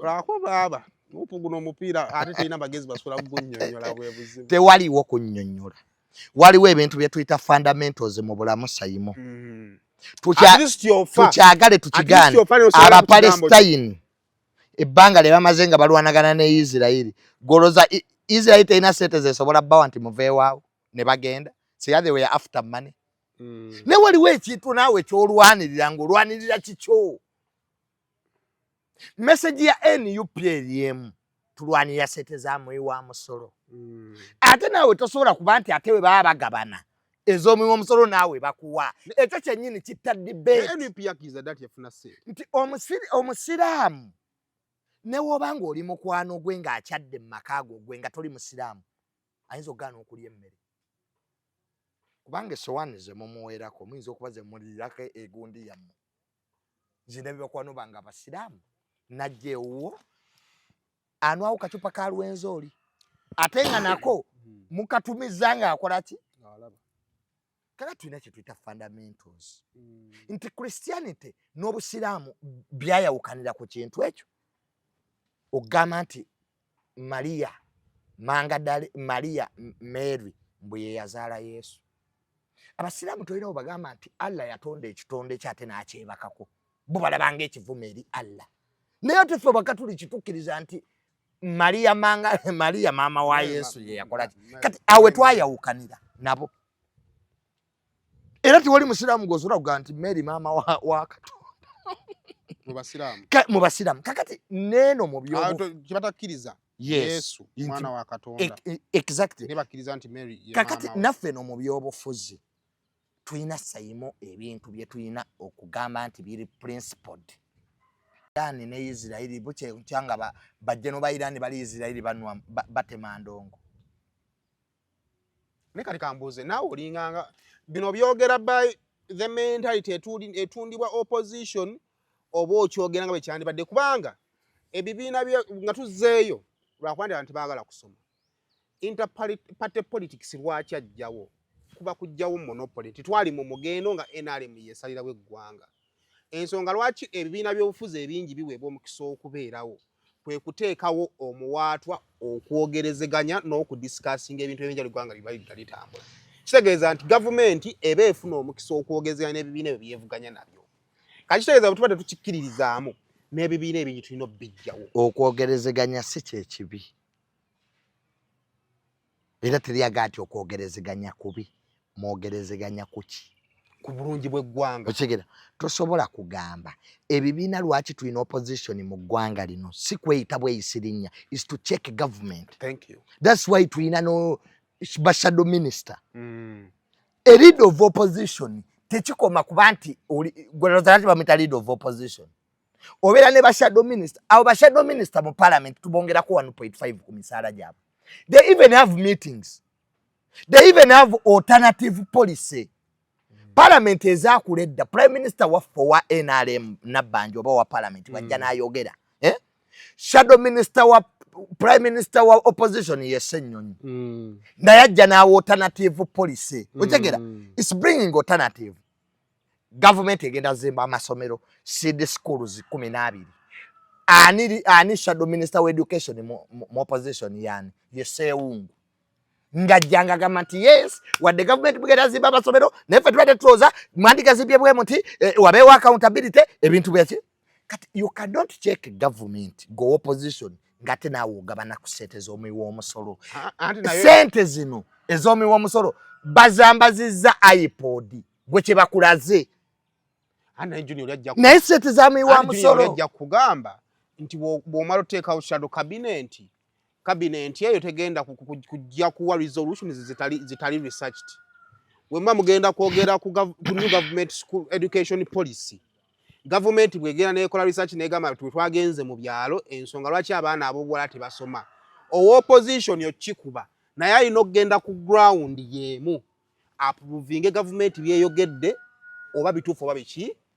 S2: lwako baaba NUP guno omupiira ate terina bagezi basobola kugunnyonnyola bwe buzibu
S1: tewaliwo kunnyonnyola waliwo ebintu bye tuyita fundamentals mu bulamu sayimu tukyagale tukigaane Abapalestine ebbanga lye bamaze nga balwanagana ne Isirairi goloza Isirairi terina sente zesobola bbawa nti muveewaawo ne bagenda see they were after money ne waliwo ekintu naawe kyolwanirira ng'olwanirira kikyo message ya NUP eriemu tulwanirira sente za muyi wa musolo ate naawe tosobola kuba nti ate we baba bagabana ezomuyi w'omusolo naawe bakuwa ekyo kyennyini kitta debate
S2: NUP yakiriza dati yafuna sente
S1: nti omusiraamu ne woba ng'oli mukwano gwe ng'akyadde mu maka go gwe nga toli musiraamu ayinza okugaana okulya emmere kubanga essowaani ze mumuweerako muyinza okuba ze mulirirako egundi yammwe zina ebibakwano bange abasiraamu najja ewuwo anwawo kacupa ka lwenzooli ate nga nako mukatumiza ng'akola ki kaka tulina kye tuyita fundamentals nti Christianity n'obusiraamu byayawukanira ku kintu ekyo ogamba nti Maria Mary mbwe ye yazaala Yesu abasiraamu tulina obagamba nti Allah yatonda ekitonde kyate n'akyebakako bo balabanga ekivume eri Allah naye ate ffe bakatuli kitukkiriza nti Maria maama wa Yesu ye yakola kati awe twayawukanira nabo era tewali musiraamu gwosobola kugamba nti Mary maama wa Katonda mu basiraamu kakati neeno mu
S2: kibatakkiriza Yesu mwana wa Katonda
S1: exactly
S2: nebakkiriza nti Mary ye
S1: kakati naffe no mu byobufuzi tulina sayimo ebintu bye tulina okugamba nti biri principled yani ne Isirairi buche nkyanga bajje no bayirani bali Isirairi banwa batema ndongo
S2: ne kali kambuze nawe olinganga bino byogera by the mentality etundibwa opposition oba okyogera nga bwe kyandibadde kubanga ebibiina nga tuzzeeyo lwakwandi abantu baagala kusoma interparty politics lwaki ajjawo kuba kujjawo monopoly titwali mu mugendo nga NRM yesalirawo eggwanga ensonga lwaki ebibiina by'obufuzi ebingi biweebwa omukisa okubeerawo kwe kuteekawo omuwaatwa okwogerezeganya n'okudisikasinga ebintu ebinjala eggwanga liba litambula kitegeeza nti gavumenti eba efuna omukisa okwogezeganya n'ebibiina ebyo byevuganya nabyo kati kitegeeza bwe tuba tetukikkiririzaamu n'ebibiina ebingi tulina obbijjawo.
S1: Okwogerezeganya si kyekibi. Era teryaga ati okwogerezeganya kubi. Mwogerezeganya kuki?
S2: Ku bulungi bw'eggwanga.
S1: Okitegeera tosobola kugamba ebibiina lwaki tulina opposition mu ggwanga lino si kweyita bweyisirinnya is to check government.
S2: Thank you.
S1: That's why tulina no shadow minister. A lead of opposition tekikoma kuba nti gwelozanati bamita lead of opposition. Obeera ne ba shadow minister. Abo ba shadow minister mu parliament tubongerako 1.5 ku misaala gyabwe. They even have meetings. They even have alternative policy. Parliament ezakuledda prime minister waffe wa NRM Nabanja oba wa parliament wajja n'ayogera. Shadow minister wa prime minister wa opposition ye Ssenyonyi. Naye ajja n'awa alternative policy. Otegera it's bringing alternative. Government egenda zimba amasomero seed schools 12. Ani shadow minister wa education mu opposition yani ye Sewungu. Ngajjanga gamanti yes wadde government bugenda zimba amasomero nefe tubadde tuloza mwandika zibye bwe muti wabeewo accountability ebintu byaki kati you cannot check government go opposition ngate naawe ogabana ku sente z'omuwi w'omusolo. Sente zino ez'omuwi w'omusolo bazambazizza iPod gwe kye bakulaze. Naye sente z'omuwi w'omusolo
S2: yajja kugamba nti bw'omala oteekawo shadow cabinet eyo tegenda kujja kuwa resolutions zitali researched. Wemba mugenda kwogera ku new government school education policy. Government bwegenda nekola research negamba twagenze mu byalo ensonga lwaki abaana abobuwala tebasoma. Owa opposition yo kikuba naye alina okugenda ku ground yemu approving government byeyogedde oba bituufu oba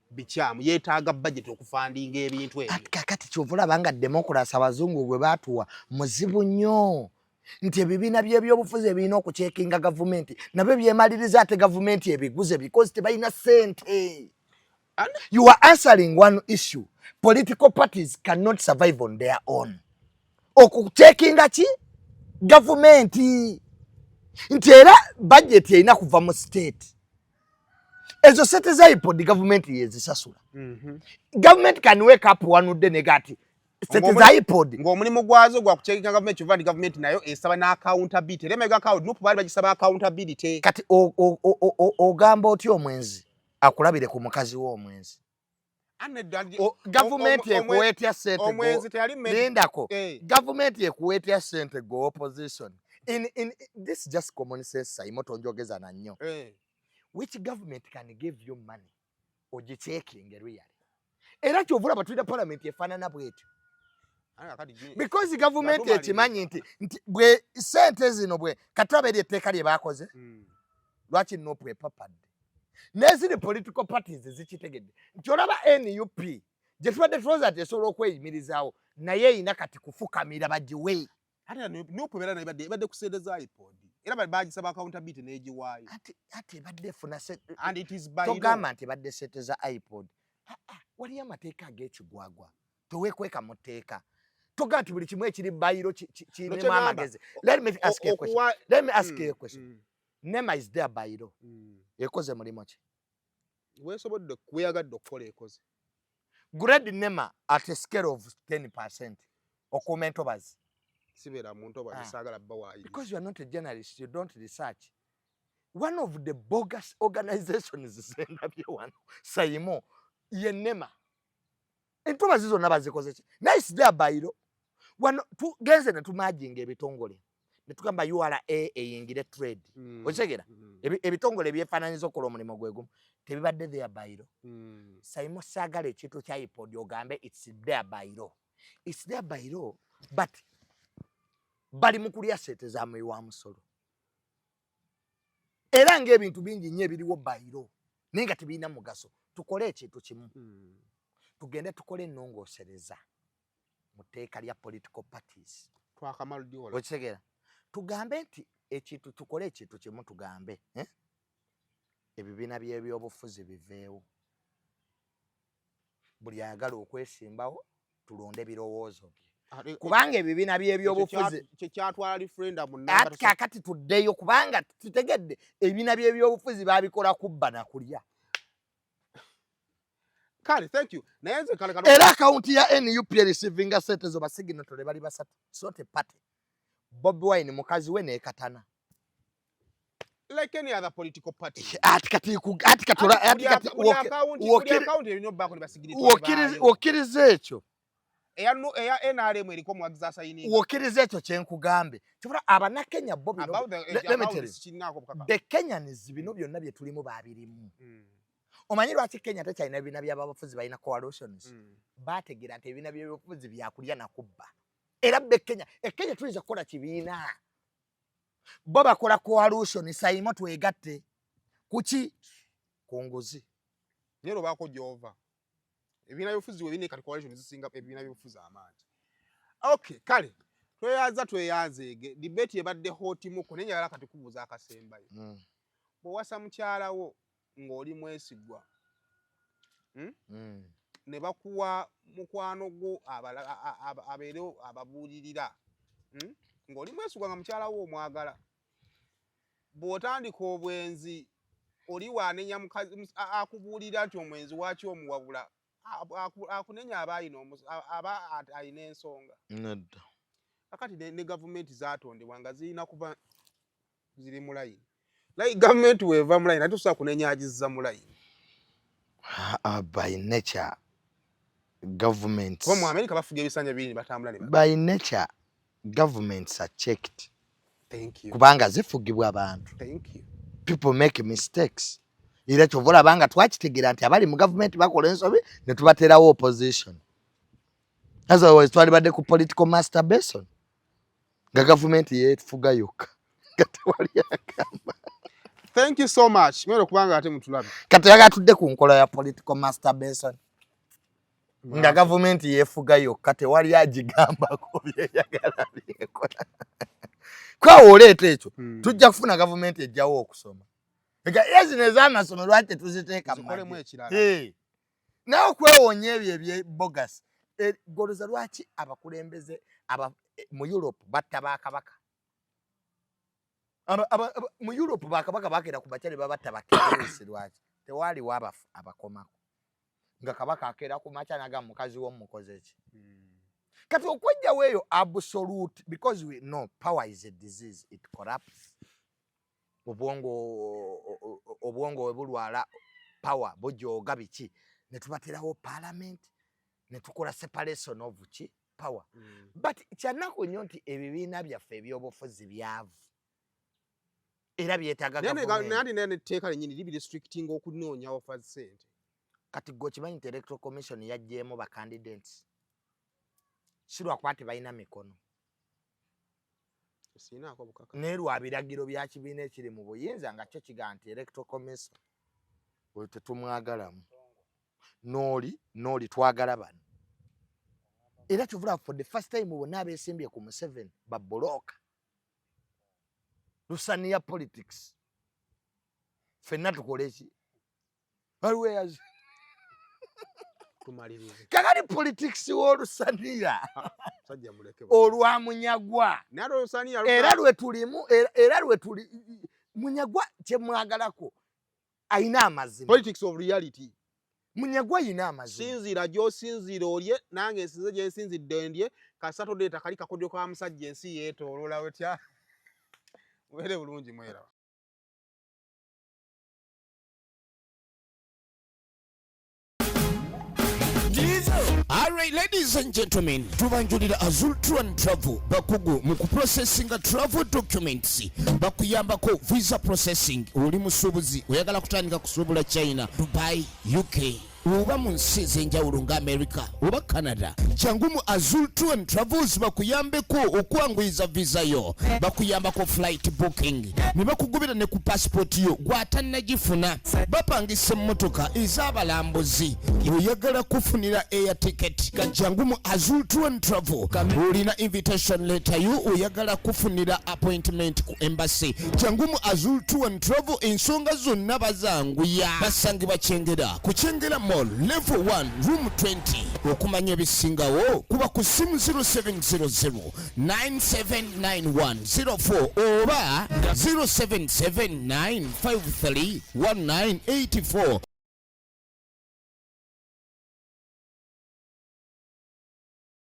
S2: bikyamu yeetaaga budget okufandinga ebintu ebyo.
S1: Kakati kyovula banga democracy abazungu gwe baatuwa muzibu nnyo nti ebibiina by'ebyobufuzi ebirina okucekinga gavumenti nabyo byemaliriza ate gavumenti ebiguze because tebalina sente. You are answering one issue. Political parties cannot survive on their own. Okucekinga ki gavumenti nti era budget erina kuva mu state. Ezo sente za iPod government yezisasula. Government can wake up one day negati. Sente za iPod.
S2: Ng'omulimu gwazo gwa kucheckinga government chuvandi government nayo esaba na accountability. Lemega account nupu bali bagisaba accountability.
S1: Kati ogamba otyo omwenzi akulabire ku mukazi w'omwenzi. Government ekuwetya sente
S2: omwenzi teyali
S1: lindako. Government ekuwetya sente go opposition. In this just common sense saimoto njogeza na nnyo. Which government can give you money ogichecking really? Era kyovula batulira parliament efaanana bwetyo. Because the government ekimanyi nti bwe sente zino bwe katwabere etteeka lye baakoze lwaki nopwe papadde neziri political parties zikitegedde nti olaba NUP gye tubadde tuloza nti esobola okweyimirizaawo naye erina kati kufukamira bagiwe.
S2: Ate nupu beera badde kusendeza iPod. Era bagisaba accountability n'egiwaayo.
S1: Ate badde funa sente.
S2: And it is by
S1: togamba nti badde sente za iPod. Waliyo amateeka ag'ekigwagwa. Toweekweka mu tteeka. Togamba nti buli kimu ekiri bayiro kirimu amagezi. Let me ask you a question. Nema is there bayiro. Ekoze mulimu ki?
S2: Weesobodde kuyagadde okukola ekoze.
S1: Grade Nema at a scale of 10%. Okuuma entobazi. Because you are not a journalist, you don't research. One of the bogus organizations Saimo Yenema. And Thomas is on Nabazi. Nice there by one two guys and two margin ebitongole. The Tukamba URA ingire trade. Ochegera. Ebitongole bye financial kolomoni mogwegum. Tebibadde there by Saimo sagale chitu cha iPod yogambe it's there by It's there by but bali mukulya sente za muwi wa musolo. Era ng'ebintu bingi nnyo ebiriwo bayiro naye nga tebirina mugaso. Tukole ekintu kimu. Tugende tukole ennongoosereza mu tteeka lya political parties. Okitegeera tugambe nti ekintu tukole ekintu kimu tugambe ebibiina by'ebyobufuzi biveewo. Buli ayagala okwesimbawo tulonde ebirowoozo bye. Kubanga ebibiina by'ebyobufuzi
S2: kyekyatwala referendum
S1: kakati tuddeyo kubanga tutegedde ebibiina by'ebyobufuzi babikola kubba na kulya.
S2: Kale, thank you. Nayenze kale
S1: Era account ya NUP receiving sente zo basignatory bali basatu. Sote party. Bobi Wine mukazi we ne katana.
S2: Like any other political party.
S1: Okirize ekyo.
S2: Eya NRM eriko mwagiza sayini.
S1: Okirize ekyo kyenkugambe. Kibula abana Kenya Bobi no. The Kenyans bino byonna bye tulimu babirimu. Omanyi lwaki Kenya tekyalina bina by'abafuzi balina coalitions. Bategira nti ebina by'abafuzi byakulya na kubba. Era Kenya tuliza kukola kibiina. Bo bakola coalition sayimo twegatte. Kuki? Kunguzi.
S2: Nero bako Jehova. Ebina by'abafuzi we bine kati coalition zisinga ebina by'abafuzi amaanyi. Okay, kale. Tweyanze debate ebadde hoti muko nenye yala kati kubuza akasembayo. Bo wasa mukyala wo ng'oli mwesigwa. Ne bakuwa mukwano go abeero ababuulirira. Ng'oli mwesigwa nga mukyala wo omwagala. Bw'otandika obwenzi oli waanenya mukazi akubuulira nti omwenzi waaki omuwabula akunenya aba alina ensonga.
S1: Nedda.
S2: Kakati ne gavumenti zaatondebwa nga zirina kuba ziri mu layini. Government weva mu layini ate tusobola kunenyaagizza mu layini.
S1: By nature governments.
S2: Kwa mu America bafuga ebisanja bibiri batambula ne.
S1: By nature governments are checked.
S2: Thank you.
S1: Kubanga zifugibwa abantu.
S2: Thank you.
S1: People make mistakes. Ira chovola banga twakitegira nti abali mu government bakola ensobi ne tubaterawo opposition. Otherwise twali badde ku political masturbation. Nga government yefuga yoka. Kati wali yakamba.
S2: Thank you so much. Mwero kubanga ate mutulabe.
S1: Kati yagatudde ku nkola ya political masturbation. Nga government yefuga yoka tewali agigamba ko byeyagala byekola. Kwa olete ekyo tujja kufuna government ejjawo okusoma. Ega ezineza amasomero ate tuziteeka mu ekirala. Nawo kwewonye ebyo bogus. Goloza lwaki abakulembeze mu Europe batta bakabaka. Mu Europe bakabaka bakera ku bachale babatta bakirisi lwaki. Tewali wabafu abakomako. Nga kabaka akera ku machana ga mukazi wo mukozeki. Kati okwejja weyo absolute because we know power is a disease, it corrupts. Obwongo webulwala power bojoga biki ne tubaterawo parliament ne tukola separation of chi power. But kyanako nnyo nti ebibiina byaffe ebyobufuzi byavu. Era byetaaga
S2: government. Nene teeka lennyini libi restricting okunoonya ofa sente.
S1: Kati go kimanyi electoral commission yajjeemu ba candidates. Sirwa kwati balina mikono.
S2: Sina ako bukaka.
S1: Nerwa biragiro bya kibiina ekiri mu buyinza nga kyo kiga nti electoral commission oyo tetumwagalamu. Noli twagala bano. Era tuvula for the first time bonna abesimbye ku Museveni baboloka. Lusania politics. Fenna tukole ki? Always. Kakali politics w'olusania.
S2: Sajja muleke.
S1: Olwa munyagwa.
S2: Nalo lusania
S1: era lwe tuli munyagwa kye mwagalako. Aina amazima.
S2: Politics of reality.
S1: Munyagwa ina amazima.
S2: Sinzira jo sinzira olye nange nsinze je nsinzidde ndye ka Saturday takali kakodyo kwa musajja ensi yeto olola wetya. Wele bulungi mwera.
S6: Alright, ladies and gentlemen, tubanjulira Azul Tour and Travel bakugu mu kuprocessinga travel documents bakuyambako visa processing oli musubuzi oyagala kutandika kusubula China, Dubai, UK oba mu nsi ez'enjawulo nga America oba Canada. Jangu mu Azul Tour and Travels bakuyambeko okwanguyiza visa yo, bakuyambako flight booking, ne bakugobera ne ku passport yo gwatannagifuna, bapangisa emmotoka ez'abalambuzi oyagala kufunira air ticket. Jangu mu Azul Tour and Travel olina invitation letter yo oyagala kufunira appointment ku embassy. Jangu mu Azul Tour and Travel ensonga zonna bazanguya. Basangibwa Kyengera ku Kyengera Mall level 1 room 20. Okumanya ebisingawo kuba ku simu 0700 979104 oba 0779531984